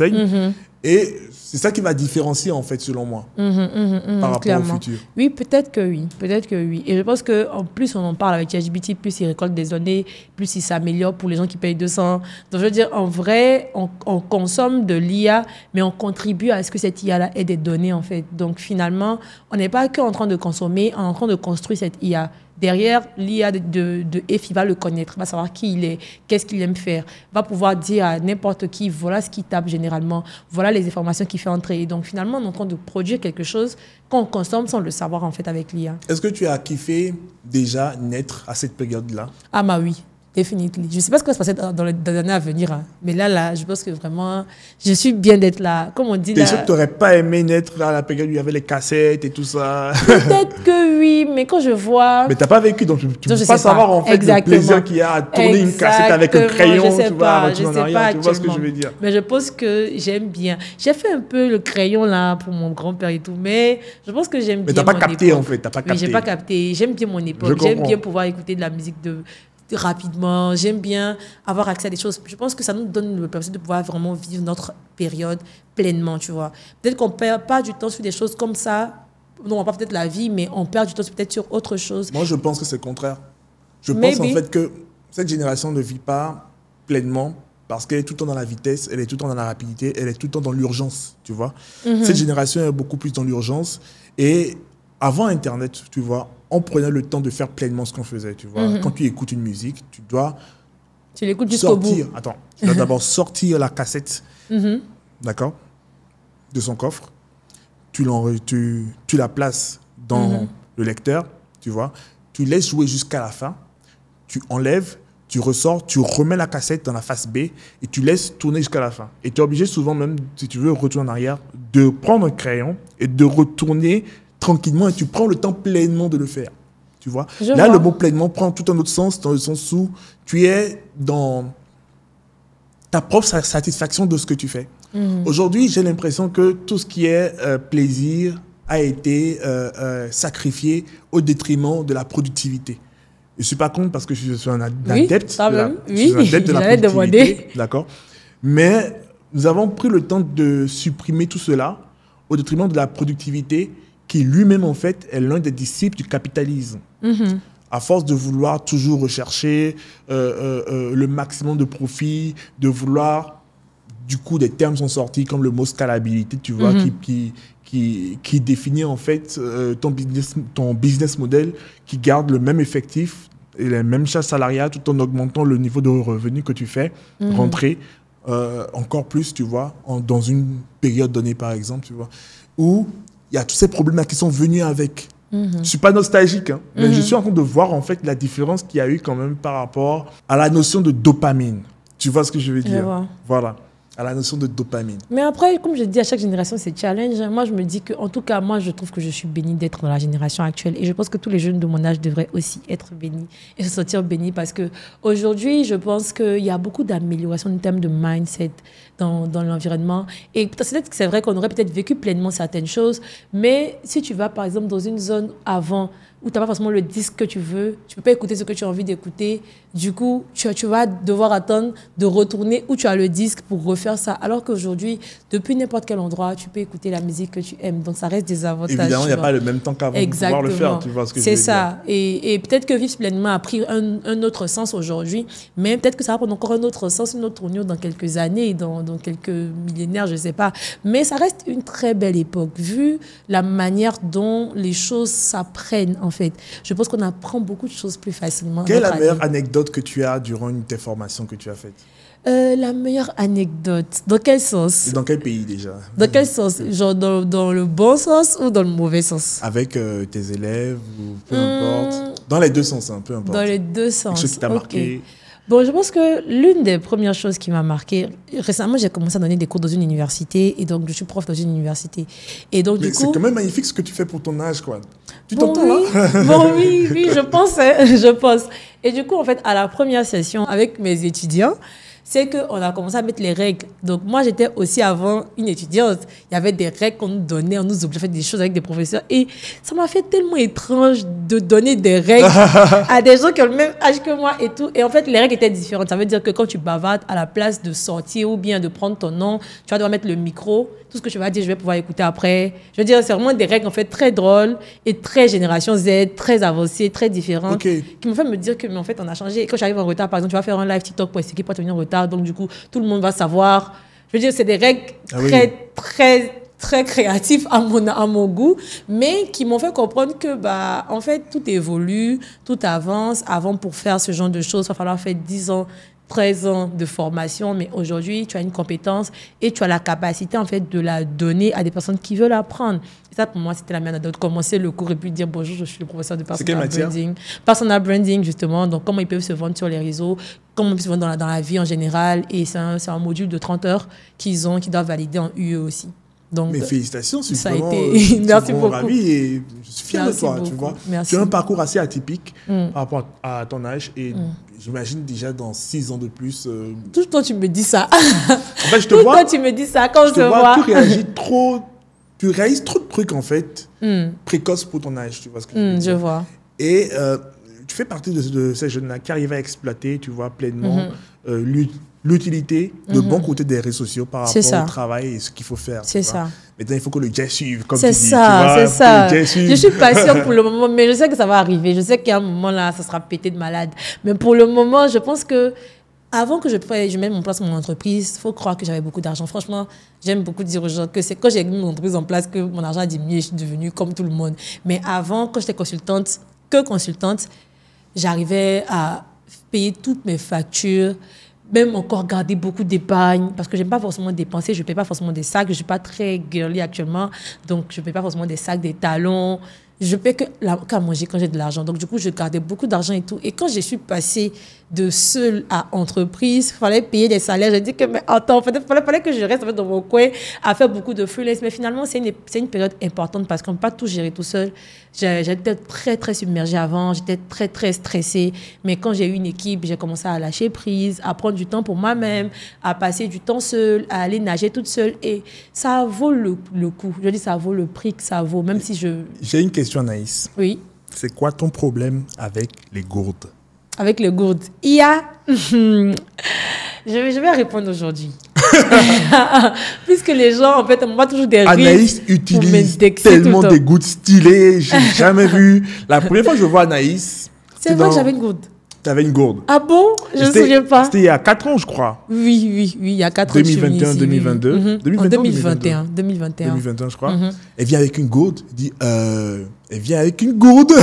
Et c'est ça qui va différencier, en fait, selon moi, par rapport au futur. Oui, peut-être que oui. Peut-être que oui. Et je pense qu'en plus, on en parle avec ChatGPT, plus il récolte des données, plus il s'améliore pour les gens qui payent 200. Donc, je veux dire, en vrai, on consomme de l'IA, mais on contribue à ce que cette IA-là ait des données, en fait. Donc, finalement, on n'est pas qu'en train de consommer, on est en train de construire cette IA. Derrière, l'IA de EFI va le connaître, va savoir qui il est, qu'est-ce qu'il aime faire, va pouvoir dire à n'importe qui, voilà ce qu'il tape généralement, voilà les informations qu'il fait entrer. Et donc finalement, on est en train de produire quelque chose qu'on consomme sans le savoir en fait avec l'IA. Est-ce que tu as kiffé déjà naître à cette période-là? Ah bah oui. Definitely. Je ne sais pas ce qui va se passer dans les années à venir, hein. Mais là, je pense que vraiment, je suis bien d'être là. Comme on dit là. T'es sûr que tu n'aurais pas aimé naître à la période où il y avait les cassettes et tout ça? Peut-être que oui, mais quand je vois. Mais tu n'as pas vécu, donc tu ne peux pas savoir en fait le plaisir qu'il y a à tourner une cassette avec un crayon, tu vois, tu vois ce que je veux dire. Mais je pense que j'aime bien. J'ai fait un peu le crayon là pour mon grand-père et tout, mais je pense que j'aime bien. Mais tu n'as pas capté en fait, tu n'as pas capté. Oui, j'ai pas capté. J'aime bien mon époque. J'aime bien pouvoir écouter de la musique rapidement, j'aime bien avoir accès à des choses. Je pense que ça nous donne le possibilité de pouvoir vraiment vivre notre période pleinement, tu vois. Peut-être qu'on perd pas du temps sur des choses comme ça. Non, pas peut-être la vie, mais on perd du temps peut-être sur autre chose. Moi, je pense que c'est le contraire. Je pense en fait que cette génération ne vit pas pleinement parce qu'elle est tout le temps dans la vitesse, elle est tout le temps dans la rapidité, elle est tout le temps dans l'urgence, tu vois. Cette génération est beaucoup plus dans l'urgence. Et avant Internet, tu vois, on prenait le temps de faire pleinement ce qu'on faisait, tu vois. Quand tu écoutes une musique, tu dois l'écoutes jusqu'au bout. Attends, tu dois d'abord sortir la cassette, d'accord, de son coffre. Tu la places dans le lecteur, tu vois. Tu laisses jouer jusqu'à la fin. Tu enlèves, tu ressors, tu remets la cassette dans la face B et tu laisses tourner jusqu'à la fin. Et tu es obligé souvent même, si tu veux retourner en arrière, de prendre un crayon et de retourner tranquillement et tu prends le temps pleinement de le faire. tu vois. Je Là, vois. le mot pleinement prend tout un autre sens, dans le sens où tu es dans ta propre satisfaction de ce que tu fais. Aujourd'hui, j'ai l'impression que tout ce qui est plaisir a été sacrifié au détriment de la productivité. Je ne suis pas contre parce que je suis un adepte quand de la, même. je suis un adepte de la j'allais productivité. demander. D'accord. Mais nous avons pris le temps de supprimer tout cela au détriment de la productivité qui lui-même, en fait, est l'un des disciples du capitalisme. À force de vouloir toujours rechercher le maximum de profit, de vouloir, du coup, des termes sont sortis comme le mot scalabilité, tu vois, qui définit en fait ton business model, qui garde le même effectif et les mêmes charges salariales tout en augmentant le niveau de revenu que tu fais rentrer encore plus, tu vois, dans une période donnée, par exemple, tu vois, où il y a tous ces problèmes-là qui sont venus avec. Je ne suis pas nostalgique, hein, mais je suis en train de voir en fait la différence qu'il y a eu quand même par rapport à la notion de dopamine. Tu vois ce que je veux dire? vois. Voilà, à la notion de dopamine. Mais après, comme je dis, à chaque génération, c'est challenge. Moi, je me dis que, en tout cas, moi, je trouve que je suis bénie d'être dans la génération actuelle. Et je pense que tous les jeunes de mon âge devraient aussi être bénis et se sentir bénis parce que aujourd'hui, je pense qu'il y a beaucoup d'améliorations en termes de mindset dans l'environnement. Et peut-être que c'est vrai qu'on aurait peut-être vécu pleinement certaines choses. Mais si tu vas, par exemple, dans une zone avant où tu n'as pas forcément le disque que tu veux, tu ne peux pas écouter ce que tu as envie d'écouter. Du coup, tu vas devoir attendre de retourner où tu as le disque pour refaire ça. Alors qu'aujourd'hui, depuis n'importe quel endroit, tu peux écouter la musique que tu aimes. Donc, ça reste des avantages. Évidemment, il n'y a pas le même temps qu'avant pour pouvoir le faire. Tu vois ce que je veux dire. C'est ça. Et peut-être que Vivre pleinement a pris un autre sens aujourd'hui, mais peut-être que ça va prendre encore un autre sens, une autre tournure dans quelques années, dans quelques millénaires, je ne sais pas. Mais ça reste une très belle époque, vu la manière dont les choses s'apprennent, en fait. Je pense qu'on apprend beaucoup de choses plus facilement. Quelle est la meilleure anecdote que tu as durant une de tes formations que tu as faites? La meilleure anecdote, dans quel sens? Et dans quel pays déjà? Dans quel sens? Genre dans le bon sens ou dans le mauvais sens? Avec tes élèves ou peu importe. Dans les deux sens, hein, peu importe. Dans les deux sens. Quelque chose qui t'a marqué. Bon, je pense que l'une des premières choses qui m'a marquée, récemment, j'ai commencé à donner des cours dans une université et donc je suis prof dans une université. Et donc, du coup, c'est quand même magnifique ce que tu fais pour ton âge, quoi. Tu bon, t'entends oui, là? Bon, oui, je pense, hein, je pense. Et du coup, en fait, à la première session avec mes étudiants, c'est qu'on a commencé à mettre les règles. Donc, moi, j'étais aussi avant une étudiante. Il y avait des règles qu'on nous donnait, on nous obligeait à faire des choses avec des professeurs. Et ça m'a fait tellement étrange de donner des règles à des gens qui ont le même âge que moi et tout. Et en fait, les règles étaient différentes. Ça veut dire que quand tu bavardes, à la place de sortir ou bien de prendre ton nom, tu vas devoir mettre le micro. Tout ce que tu vas dire, je vais pouvoir écouter après. Je veux dire, c'est vraiment des règles en fait très drôles et très génération Z, très avancées, très différentes, qui m'ont fait me dire que, mais en fait, on a changé. Et quand j'arrive en retard, par exemple, tu vas faire un live TikTok pour expliquer pourquoi tu es venu en retard. Donc, du coup, tout le monde va savoir. Je veux dire, c'est des règles très créatives à mon goût, mais qui m'ont fait comprendre que, bah, en fait, tout évolue, tout avance. Avant, pour faire ce genre de choses, il va falloir faire 10 ans, 13 ans de formation, mais aujourd'hui, tu as une compétence et tu as la capacité, en fait, de la donner à des personnes qui veulent apprendre. Et ça, pour moi, c'était la meilleure de commencer le cours et puis dire bonjour, je suis le professeur de personal branding. Personal branding, justement. Donc, comment ils peuvent se vendre sur les réseaux, comment ils peuvent se vendre dans la vie en général. Et c'est un module de 30 heures qu'ils doivent valider en UE aussi. Donc, mais félicitations, c'est ça vraiment, a été... Merci beaucoup. Ravi et je suis fier de toi, beaucoup. Tu vois. Merci. Tu as un parcours assez atypique par rapport à ton âge et j'imagine déjà dans 6 ans de plus... Tout le temps, tu me dis ça. En fait, je te Tout vois... le temps, tu me dis ça quand je te vois. Tu réagis trop... Tu réalises trop de trucs, en fait, précoces pour ton âge, tu vois ce que je veux dire. Je vois. Et tu fais partie de ces jeunes-là qui arrivent à exploiter, tu vois, pleinement l'utilité, le bon côté des réseaux sociaux par rapport au travail et ce qu'il faut faire. C'est ça. Maintenant, il faut que le jazz suive, comme tu dis. C'est ça. Je suis pas sûre pour le moment, mais je sais que ça va arriver. Je sais qu'à un moment, là, ça sera pété de malade. Mais pour le moment, je pense que avant que je mette en place mon entreprise, il faut croire que j'avais beaucoup d'argent. Franchement, j'aime beaucoup dire aux gens que c'est quand j'ai mis mon entreprise en place que mon argent a diminué et je suis devenue comme tout le monde. Mais avant, quand j'étais consultante, j'arrivais à payer toutes mes factures, même encore garder beaucoup d'épargne, parce que je n'aime pas forcément dépenser, je ne paye pas forcément des sacs, je ne suis pas très girly actuellement, donc je ne paye pas forcément des sacs, des talons. je paie qu'à manger quand j'ai de l'argent. Donc, du coup, je gardais beaucoup d'argent et tout. Et quand je suis passée de seule à entreprise, il fallait payer des salaires. J'ai dit que, mais attends, fallait que je reste en fait, dans mon coin à faire beaucoup de freelance. Mais finalement, c'est une période importante parce qu'on ne peut pas tout gérer tout seul. J'étais très, très submergée avant. J'étais très, très stressée. Mais quand j'ai eu une équipe, j'ai commencé à lâcher prise, à prendre du temps pour moi-même, à passer du temps seule, à aller nager toute seule. Et ça vaut le coup. Je dis, ça vaut le prix que ça vaut, même si je... J'ai une question, Anaïs. Oui. C'est quoi ton problème avec les gourdes? Avec le gourd. Il y a... je vais répondre aujourd'hui. Puisque les gens, en fait, on voit toujours des rires. Anaïs utilise tellement des gourdes stylées. J'ai jamais vu. La première fois que je vois Anaïs... C'est vrai que j'avais une gourde. Tu avais une gourde. Ah bon? Je ne me souviens pas. C'était il y a 4 ans, je crois. Oui, il y a 4 ans. 2021, 2022. En 2021. 2021, je crois. Elle vient avec une gourde. Elle vient avec une gourde.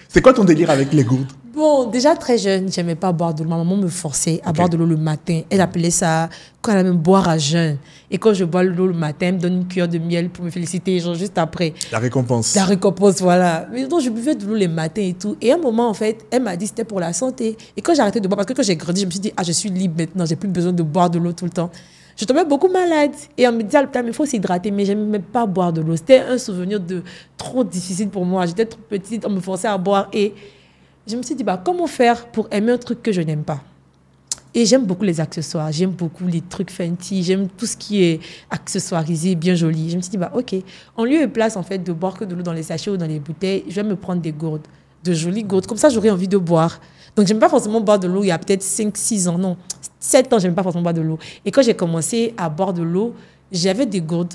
C'est quoi ton délire avec les gourdes? Bon, déjà très jeune, j'aimais pas boire de l'eau. Ma maman me forçait à boire de l'eau le matin. Elle appelait ça, quand elle aimait boire à jeun. Et quand je bois l'eau le matin, elle me donne une cuillère de miel pour me féliciter, genre juste après. La récompense. La récompense, voilà. Mais donc, je buvais de l'eau les matins et tout. Et à un moment, en fait, elle m'a dit que c'était pour la santé. Et quand j'ai arrêté de boire, parce que quand j'ai grandi, je me suis dit, je suis libre maintenant, j'ai plus besoin de boire de l'eau tout le temps. Je tombais beaucoup malade. Et on me disait, il faut s'hydrater, mais je n'aimais pas boire de l'eau. C'était un souvenir de trop difficile pour moi. J'étais trop petite, on me forçait à boire. Et je me suis dit, comment faire pour aimer un truc que je n'aime pas? Et j'aime beaucoup les accessoires, j'aime beaucoup les trucs fancy, j'aime tout ce qui est accessoirisé, bien joli. Je me suis dit, ok, en lieu et place en fait de boire que de l'eau dans les sachets ou dans les bouteilles, je vais me prendre des gourdes, de jolies gourdes. Comme ça, j'aurais envie de boire. Donc, je n'aime pas forcément boire de l'eau il y a peut-être 5-6 ans, non, 7 ans, je n'aime pas forcément boire de l'eau. Et quand j'ai commencé à boire de l'eau, j'avais des gourdes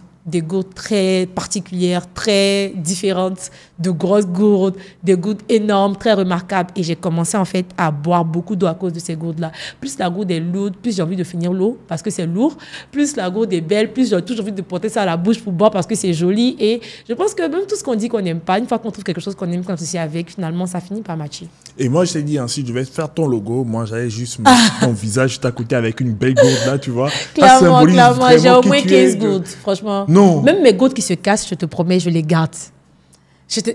très particulières, très différentes, de grosses gourdes, des gourdes énormes, très remarquables. Et j'ai commencé en fait à boire beaucoup d'eau à cause de ces gourdes-là. Plus la gourde est lourde, plus j'ai envie de finir l'eau parce que c'est lourd. Plus la gourde est belle, plus j'ai toujours envie de porter ça à la bouche pour boire parce que c'est joli. Et je pense que même tout ce qu'on dit qu'on n'aime pas, une fois qu'on trouve quelque chose qu'on aime, qu'on associe avec, finalement, ça finit par matcher. Et moi, je t'ai dit, si je devais faire ton logo, moi, j'allais juste mettre mon visage juste à côté avec une belle gourde là, tu vois. Clairement, j'ai au moins 15 gourdes, franchement. Non. Même mes gourdes qui se cassent, je te promets, je les garde.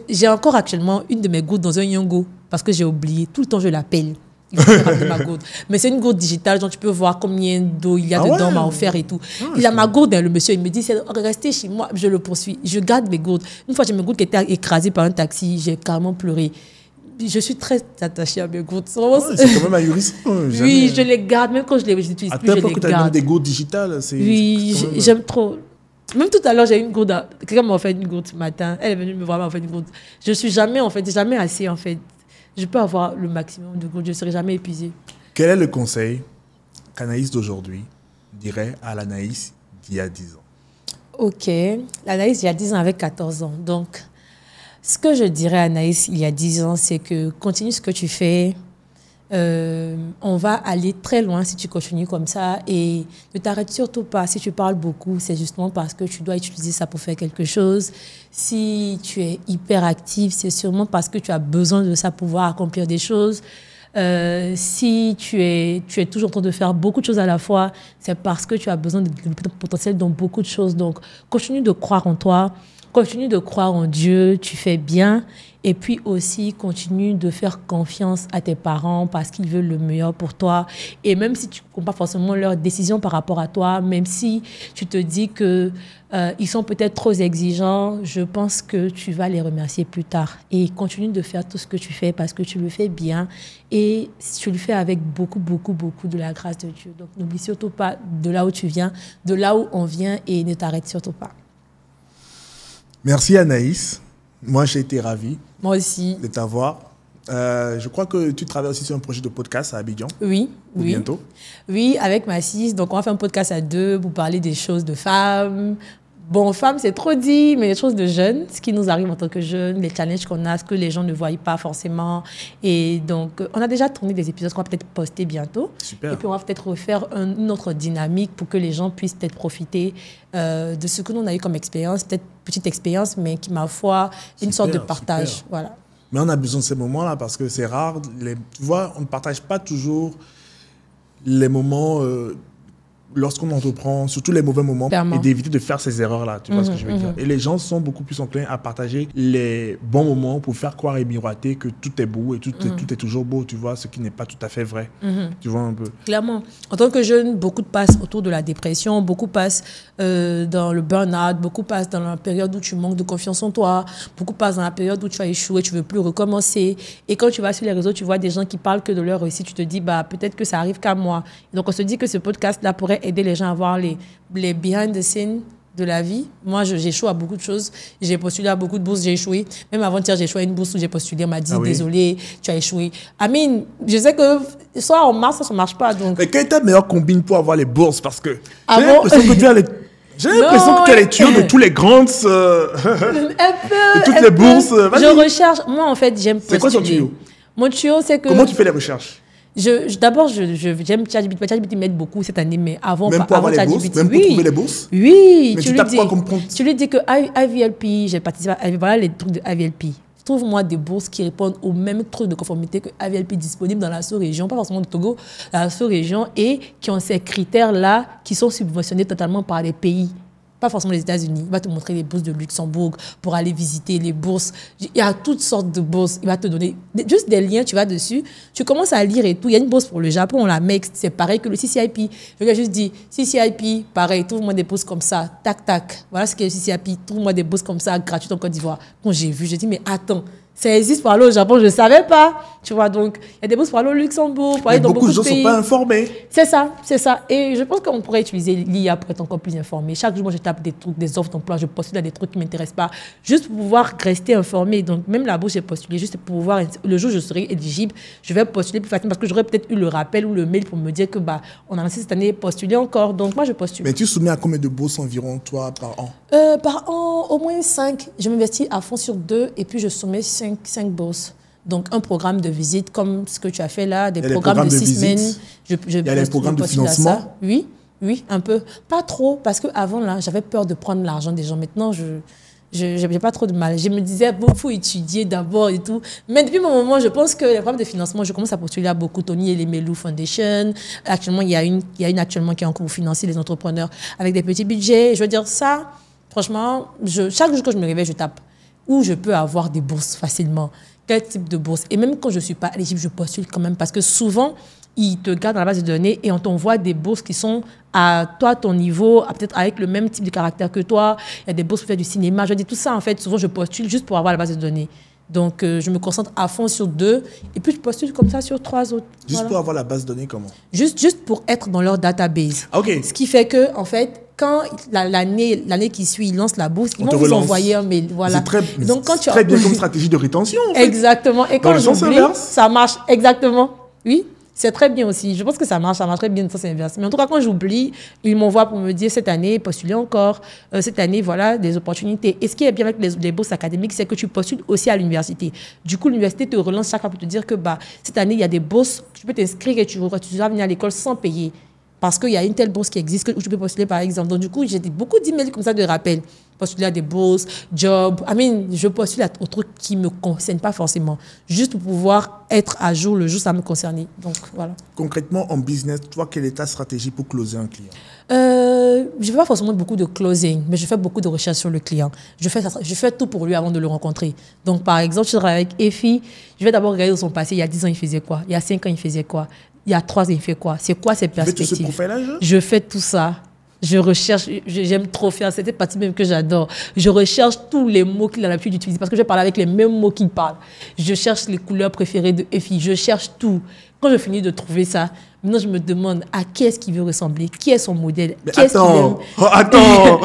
J'ai encore actuellement une de mes gourdes dans un Yango parce que j'ai oublié. Tout le temps, je l'appelle. Il faut ramener ma gourde. Mais c'est une gourde digitale, donc tu peux voir combien d'eau il y a dedans, m'a offert et tout. Il a ma gourde, le monsieur, il me dit, restez chez moi, je le poursuis. Je garde mes gourdes. Une fois, j'ai mes gourdes qui étaient écrasées par un taxi, j'ai carrément pleuré. Je suis très attachée à mes gourdes. C'est quand même ahurissant. Oui, je les garde, même quand je les utilise plus, je les garde. Que tu as des gourdes digitales, oui, j'aime trop. Même tout à l'heure, j'ai une gourde. Quelqu'un m'a offert une gourde ce matin. Elle est venue me voir, m'a offert une gourde. Je suis jamais, jamais assez, en fait. Je peux avoir le maximum de gourdes. Je ne serai jamais épuisée. Quel est le conseil qu'Anaïs d'aujourd'hui dirait à l'Anaïs d'il y a 10 ans? Ok. L'Anaïs d'il y a 10 ans avec 14 ans. Donc, ce que je dirais à Anaïs il y a 10 ans, c'est que continue ce que tu fais. On va aller très loin si tu continues comme ça et ne t'arrête surtout pas. Si tu parles beaucoup, c'est justement parce que tu dois utiliser ça pour faire quelque chose. Si tu es hyper active, c'est sûrement parce que tu as besoin de ça pour pouvoir accomplir des choses. Si tu es toujours en train de faire beaucoup de choses à la fois, c'est parce que tu as besoin de potentiel dans beaucoup de choses. Donc, continue de croire en toi. Continue de croire en Dieu, tu fais bien. Et puis aussi, continue de faire confiance à tes parents parce qu'ils veulent le meilleur pour toi. Et même si tu ne comprends pas forcément leurs décisions par rapport à toi, même si tu te dis qu'ils sont peut-être trop exigeants, je pense que tu vas les remercier plus tard. Et continue de faire tout ce que tu fais parce que tu le fais bien. Et tu le fais avec beaucoup, beaucoup, beaucoup de la grâce de Dieu. Donc, n'oublie surtout pas de là où tu viens, de là où on vient et ne t'arrête surtout pas. Merci Anaïs. Moi, j'ai été ravi. Moi aussi. De t'avoir. Je crois que tu travailles aussi sur un projet de podcast à Abidjan. Oui. Bientôt. Oui, avec ma sis. Donc, on va faire un podcast à deux pour parler des choses de femmes. Bon, femmes, c'est trop dit, mais les choses de jeunes, ce qui nous arrive en tant que jeunes, les challenges qu'on a, ce que les gens ne voient pas forcément. Et donc, on a déjà tourné des épisodes qu'on va peut-être poster bientôt. Super. Et puis, on va peut-être refaire une autre dynamique pour que les gens puissent peut-être profiter de ce que nous, on a eu comme expérience, peut-être petite expérience, mais qui, ma foi, une sorte de partage. Super. Voilà. Mais on a besoin de ces moments-là parce que c'est rare. Tu vois, on ne partage pas toujours les moments lorsqu'on entreprend, surtout les mauvais moments, Clairement. et d'éviter de faire ces erreurs-là. Tu vois ce que je veux dire? Et les gens sont beaucoup plus enclins à partager les bons moments pour faire croire et miroiter que tout est beau et tout est toujours beau, tu vois, ce qui n'est pas tout à fait vrai. Tu vois un peu. Clairement. En tant que jeune, beaucoup passent autour de la dépression, beaucoup passent dans le burn-out, beaucoup passent dans la période où tu manques de confiance en toi, beaucoup passent dans la période où tu as échoué, tu ne veux plus recommencer. Et quand tu vas sur les réseaux, tu vois des gens qui parlent que de leur réussite, tu te dis, bah, peut-être que ça arrive qu'à moi. Et donc, on se dit que ce podcast-là pourrait aider les gens à voir les behind the scenes de la vie. Moi, j'échoue à beaucoup de choses. J'ai postulé à beaucoup de bourses, j'ai échoué. Même avant-hier, j'ai échoué à une bourse où j'ai postulé. On m'a dit, désolé, tu as échoué. Amine, je sais que soit on marche, soit ça ne marche pas. Donc... Mais quelle est ta meilleure combine pour avoir les bourses? Parce que Ah j'ai bon? l'impression que tu as les... J'ai l'impression que tu as les tuyaux de tous les grandes... de toutes les bourses. Je recherche... Moi, en fait, j'aime postuler. C'est quoi ton tuyau? Mon tuyau, c'est que... Comment tu fais les recherches? D'abord, j'aime ChatGPT. ChatGPT m'aide beaucoup cette année, mais avant, même pour avoir les bourses, même pour trouver les bourses? Oui. Mais tu tapes quoi comme prompt? Tu lui dis que IVLP, j'ai participé à... Voilà les trucs de IVLP. Trouve-moi des bourses qui répondent au même truc de conformité que IVLP disponible dans la sous-région, pas forcément de Togo, la sous-région, et qui ont ces critères-là qui sont subventionnés totalement par les pays. Pas forcément les États-Unis. Il va te montrer les bourses de Luxembourg pour aller visiter les bourses. Il y a toutes sortes de bourses. Il va te donner juste des liens, tu vas dessus. Tu commences à lire et tout. Il y a une bourse pour le Japon, la MEX, c'est pareil que le CCIP. Je lui ai juste dit, CCIP, pareil, trouve-moi des bourses comme ça. Tac, tac. Voilà ce qu'est le CCIP. Trouve-moi des bourses comme ça, gratuites en Côte d'Ivoire. Quand j'ai vu, j'ai dit, mais attends. Ça existe pour aller au Japon, je ne savais pas. Tu vois, donc, il y a des bourses pour aller au Luxembourg, pour aller dans beaucoup de pays. Beaucoup de gens ne sont pas informés. C'est ça, c'est ça. Et je pense qu'on pourrait utiliser l'IA pour être encore plus informé. Chaque jour, moi, je tape des trucs, des offres d'emploi, je postule à des trucs qui ne m'intéressent pas, juste pour pouvoir rester informé. Donc, même la bourse, j'ai postulé, juste pour pouvoir, le jour où je serai éligible, je vais postuler plus facilement parce que j'aurais peut-être eu le rappel ou le mail pour me dire que, bah, on a lancé cette année, postuler encore. Donc, moi, je postule. Mais tu soumets à combien de bourses environ, toi, par an? Par an, au moins 5. Je m'investis à fond sur 2 et puis je soumets 5 bourses. Donc, un programme de visite comme ce que tu as fait là, des programmes de 6 semaines. Il y a les programmes de financement? Oui, un peu. Pas trop, parce qu'avant, là, j'avais peur de prendre l'argent des gens. Maintenant, je n'ai pas trop de mal. Je me disais, bon, il faut étudier d'abord et tout. Mais depuis mon moment, je pense que les programmes de financement, je commence à postuler à beaucoup. Tony et les Melou Foundation. Actuellement, il y a une actuellement qui est en cours pour financer les entrepreneurs avec des petits budgets. Je veux dire, ça, franchement, chaque jour que je me réveille, je tape. Où je peux avoir des bourses facilement. Quel type de bourse? Et même quand je ne suis pas éligible, je postule quand même parce que souvent, ils te gardent dans la base de données et on t'envoie des bourses qui sont à toi, ton niveau, peut-être avec le même type de caractère que toi. Il y a des bourses pour faire du cinéma. Je dis tout ça, en fait, souvent, je postule juste pour avoir la base de données. Donc, je me concentre à fond sur 2 et puis je postule comme ça sur 3 autres. Juste voilà. Pour avoir la base de données, comment? Juste pour être dans leur database. Okay. Ce qui fait que, en fait, quand l'année qui suit, ils lancent la bourse, ils vont vous envoyer un mail. Voilà. Donc, c'est très bien comme stratégie de rétention. En fait. Exactement. Et quand j'oublie, ça marche. Exactement. Oui, c'est très bien aussi. Je pense que ça marche très bien, ça c'est inverse. Mais en tout cas, quand j'oublie, ils m'envoient pour me dire cette année, postulez encore. Cette année, voilà, des opportunités. Et ce qui est bien avec les bourses académiques, c'est que tu postules aussi à l'université. Du coup, l'université te relance chaque fois pour te dire que cette année, il y a des bourses, tu peux t'inscrire et tu vas venir à l'école sans payer. Parce qu'il y a une telle bourse qui existe où tu peux postuler, par exemple. Donc, du coup, j'ai beaucoup d'emails comme ça de rappel. Postuler à des bourses, jobs. Je postule aux trucs qui ne me concernent pas forcément. Juste pour pouvoir être à jour le jour où ça me concerne. Donc, voilà. Concrètement, en business, toi, quelle est ta stratégie pour closer un client? Je ne fais pas forcément beaucoup de closing, mais je fais beaucoup de recherches sur le client. Je fais tout pour lui avant de le rencontrer. Donc, par exemple, je travaille avec Effie. Je vais d'abord regarder son passé. Il y a 10 ans, il faisait quoi? Il y a 5 ans, il faisait quoi? Il y a 3 ans, il fait quoi? C'est quoi ses perspectives? Je fais tout ça. Je recherche, j'aime trop faire, c'est cette partie même que j'adore. Je recherche tous les mots qu'il a l'habitude d'utiliser parce que je parle avec les mêmes mots qu'il parle. Je cherche les couleurs préférées de Effie, je cherche tout. Quand je finis de trouver ça, maintenant je me demande à qui est-ce qu'il veut ressembler, qui est son modèle, qui est-ce qu'il aime. Attends.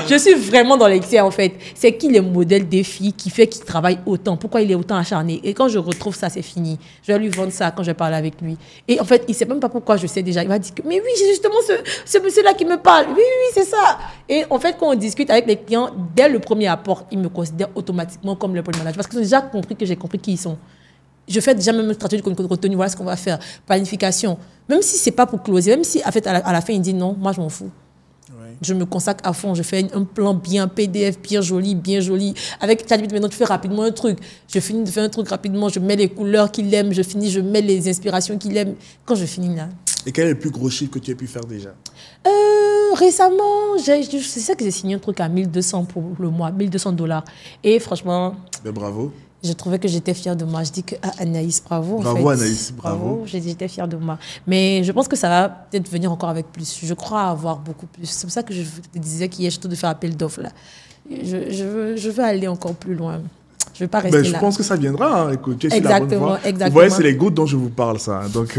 Je suis vraiment dans l'excès en fait. C'est qui le modèle des filles qui fait qu'il travaille autant, pourquoi il est autant acharné. Et quand je retrouve ça, c'est fini. Je vais lui vendre ça quand je parle avec lui. Et en fait, il ne sait même pas pourquoi je sais déjà. Il va dire que, mais oui, c'est justement ce monsieur-là qui me parle. Oui, c'est ça. Et en fait, quand on discute avec les clients, dès le premier apport, ils me considèrent automatiquement comme le premier manager parce qu'ils ont déjà compris que j'ai compris qui ils sont. Je fais déjà même une stratégie de contenu, voilà ce qu'on va faire. Planification. Même si ce n'est pas pour closer, même si en fait, à la fin, il dit non, moi je m'en fous. Ouais. Je me consacre à fond, je fais un plan bien PDF, bien joli. Avec ChatGPT, maintenant tu fais rapidement un truc. Je finis de faire un truc rapidement, je mets les couleurs qu'il aime, je mets les inspirations qu'il aime. Quand je finis là, Et quel est le plus gros chiffre que tu as pu faire déjà? Récemment, c'est ça que j'ai signé un truc à 1200 pour le mois, 1200 $. Et franchement, Ben, bravo. je trouvais que j'étais fière de moi. Je dis que Anaïs, bravo. Bravo, en fait. Anaïs, bravo. J'étais fière de moi. Mais je pense que ça va peut-être venir encore avec plus. Je crois avoir beaucoup plus. C'est pour ça que je te disais qu'il y a surtout de faire appel d'offres là. Je veux aller encore plus loin. Je ne veux pas rester Ben, là. je pense que ça viendra. Hein. Écoute, tu es sur la bonne voie. Exactement. Vous voyez, c'est les gouttes dont je vous parle, ça. Hein. Donc,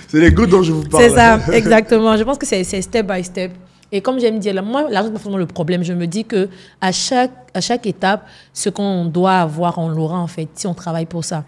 c'est les gouttes dont je vous parle. C'est ça, exactement. Je pense que c'est step by step. Et comme j'aime dire, là, moi, l'argent n'est pas forcément le problème. Je me dis qu'à chaque étape, ce qu'on doit avoir, on l'aura en fait, si on travaille pour ça.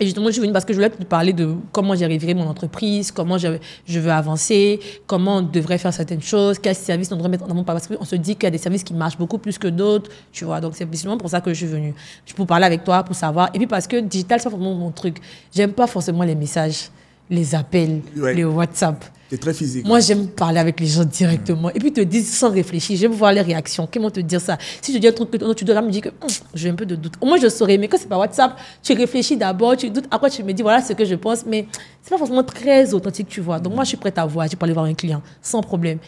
Et justement, je suis venue parce que je voulais te parler de comment j'ai révisé mon entreprise, comment je veux avancer, comment on devrait faire certaines choses, quels services on devrait mettre en avant. Parce qu'on se dit qu'il y a des services qui marchent beaucoup plus que d'autres, tu vois. Donc, c'est justement pour ça que je suis venue. Pour parler avec toi, pour savoir. Et puis parce que digital, c'est pas vraiment mon truc. J'aime pas forcément les messages, les appels, les WhatsApp. C'est très physique. Moi, j'aime parler avec les gens directement. Et puis, te dire sans réfléchir. J'aime voir les réactions. Comment te dire ça? Si je dis un truc que tu dois me dire que j'ai un peu de doute. Au moins, je saurais. Mais quand c'est pas WhatsApp, tu réfléchis d'abord, tu doutes. Après, tu me dis, voilà ce que je pense. Mais c'est pas forcément très authentique, tu vois. Donc, moi, je suis prête à voyager pour aller voir un client, sans problème.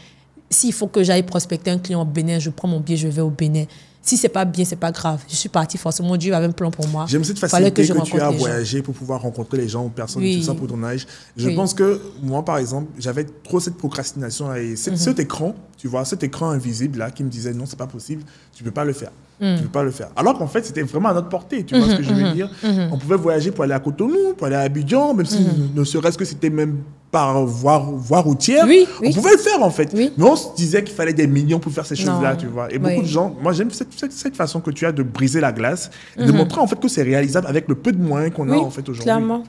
S'il faut que j'aille prospecter un client au Bénin, je prends mon billet, je vais au Bénin. Si c'est pas bien, c'est pas grave. Je suis partie forcément. Dieu avait un plan pour moi. J'aime cette facilité que tu as à voyager pour pouvoir rencontrer les gens, personnes, tout ça pour ton âge. Je pense que moi, par exemple, j'avais trop cette procrastination et cet écran, tu vois, cet écran invisible là qui me disait non, c'est pas possible, tu peux pas le faire. Tu peux pas le faire. Alors qu'en fait, c'était vraiment à notre portée. Tu vois ce que je veux dire? On pouvait voyager pour aller à Cotonou, pour aller à Abidjan, même si ne serait-ce que c'était même par voie routière. On pouvait le faire en fait. Mais on se disait qu'il fallait des millions pour faire ces choses-là, tu vois. Et beaucoup de gens, moi j'aime cette façon que tu as de briser la glace et de montrer en fait que c'est réalisable avec le peu de moyens qu'on a en fait aujourd'hui. Clairement.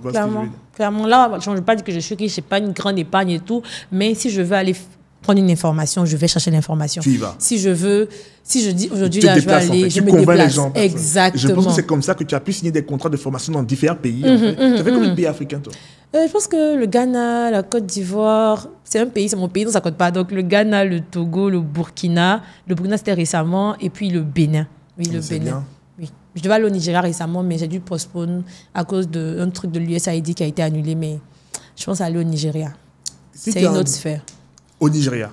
Là, je ne veux pas dire que je suis riche, je n'ai pas une grande épargne et tout, mais si je veux aller prendre une information, je vais chercher l'information. Tu y vas. Si je dis aujourd'hui, là, je vais aller, en fait. je me déplace. Les gens, exactement. Je pense que c'est comme ça que tu as pu signer des contrats de formation dans différents pays. En fait. Tu as fait combien de pays africains, toi? Je pense que le Ghana, la Côte d'Ivoire, c'est un pays, c'est mon pays, donc ça ne compte pas. Donc le Ghana, le Togo, le Burkina c'était récemment, et puis le Bénin. Oui, le Bénin. Bien. Oui. Je devais aller au Nigeria récemment, mais j'ai dû postponer à cause d'un truc de l'USAID qui a été annulé, mais je pense aller au Nigeria. C'est une autre sphère. Au Nigeria.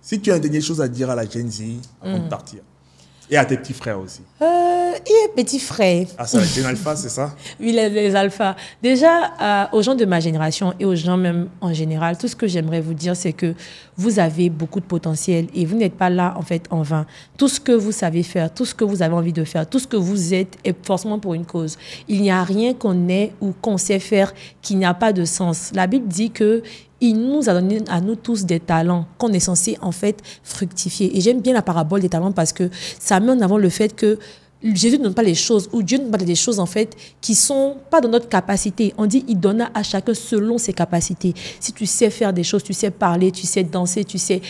Si tu as une dernière chose à dire à la Gen Z avant de partir, et à tes petits frères aussi. Et petits frères. Ah, c'est la Gen Alpha, c'est ça? Oui, les alphas. Déjà, aux gens de ma génération et aux gens même en général, tout ce que j'aimerais vous dire, c'est que vous avez beaucoup de potentiel et vous n'êtes pas là, en fait, en vain. Tout ce que vous savez faire, tout ce que vous avez envie de faire, tout ce que vous êtes est forcément pour une cause. Il n'y a rien qu'on ait ou qu'on sait faire qui n'a pas de sens. La Bible dit que il nous a donné à nous tous des talents qu'on est censé en fait fructifier. Et j'aime bien la parabole des talents parce que ça met en avant le fait que Jésus ne donne pas les choses, ou Dieu ne donne pas des choses en fait qui sont pas dans notre capacité. On dit il donne à chacun selon ses capacités. Si tu sais faire des choses, tu sais parler, tu sais danser, tu sais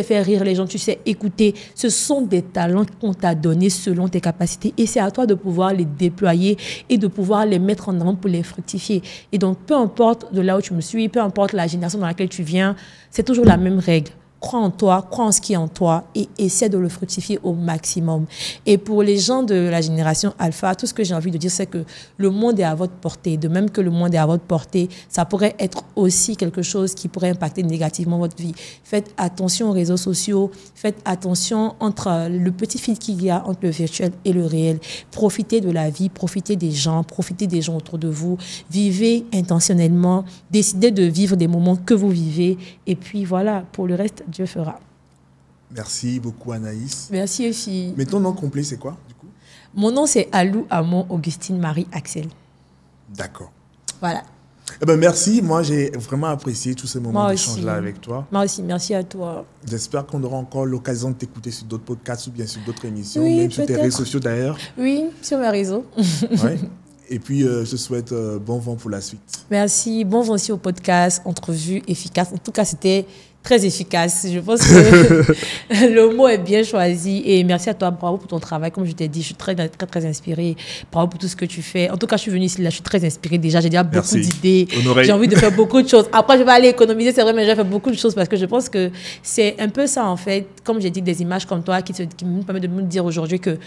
faire rire les gens, tu sais écouter, ce sont des talents qu'on t'a donnés selon tes capacités. Et c'est à toi de pouvoir les déployer et de pouvoir les mettre en avant pour les fructifier. Et donc, peu importe de là où tu me suis, peu importe la génération dans laquelle tu viens, c'est toujours la même règle. Crois en toi, crois en ce qui est en toi et essaie de le fructifier au maximum. Et pour les gens de la génération alpha, tout ce que j'ai envie de dire, c'est que le monde est à votre portée. De même que le monde est à votre portée, ça pourrait être aussi quelque chose qui pourrait impacter négativement votre vie. Faites attention aux réseaux sociaux, faites attention entre le petit fil qu'il y a entre le virtuel et le réel. Profitez de la vie, profitez des gens autour de vous. Vivez intentionnellement, décidez de vivre des moments que vous vivez. Et puis voilà, pour le reste, Dieu fera. Merci beaucoup, Anaïs. Merci aussi. Mais ton nom complet, c'est quoi, du coup? Mon nom, c'est Alou Amon Augustine Marie Axel. D'accord. Voilà. Eh ben, merci. Moi, j'ai vraiment apprécié tous ces moments d'échange-là avec toi. Moi aussi, merci à toi. J'espère qu'on aura encore l'occasion de t'écouter sur d'autres podcasts ou bien sur d'autres émissions, oui, même sur tes réseaux sociaux d'ailleurs. Oui, sur mes réseaux. Ouais. Et puis, je te souhaite bon vent pour la suite. Merci. Bon vent aussi au podcast, entrevue efficace. En tout cas, c'était Très efficace. Je pense que le mot est bien choisi. Et merci à toi, bravo pour ton travail. Comme je t'ai dit, je suis très, très, très inspirée. Bravo pour tout ce que tu fais. En tout cas, je suis venue ici, là, je suis très inspirée déjà. J'ai déjà beaucoup d'idées. J'ai envie de faire beaucoup de choses. Après, je vais aller économiser, c'est vrai, mais je vais faire beaucoup de choses parce que je pense que c'est un peu ça, en fait. Comme j'ai dit, des images comme toi qui me permettent de me dire aujourd'hui que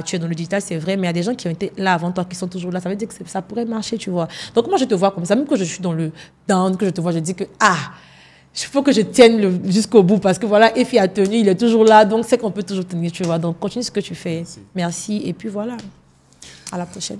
tu es dans le digital, c'est vrai, mais il y a des gens qui ont été là avant toi, qui sont toujours là. Ça veut dire que ça pourrait marcher, tu vois. Donc, moi, je te vois comme ça. Même quand je suis dans le down, que je te vois, je dis que, il faut que je tienne jusqu'au bout parce que voilà, Effie a tenu, il est toujours là, donc c'est qu'on peut toujours tenir, tu vois. Donc, continue ce que tu fais. Merci. Et puis voilà, à la prochaine.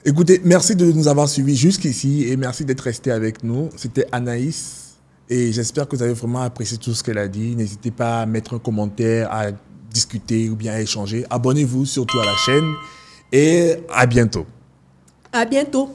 Écoutez, merci de nous avoir suivis jusqu'ici et merci d'être resté avec nous. C'était Anaïs et j'espère que vous avez vraiment apprécié tout ce qu'elle a dit. N'hésitez pas à mettre un commentaire, à discuter ou bien à échanger. Abonnez-vous surtout à la chaîne et à bientôt. À bientôt.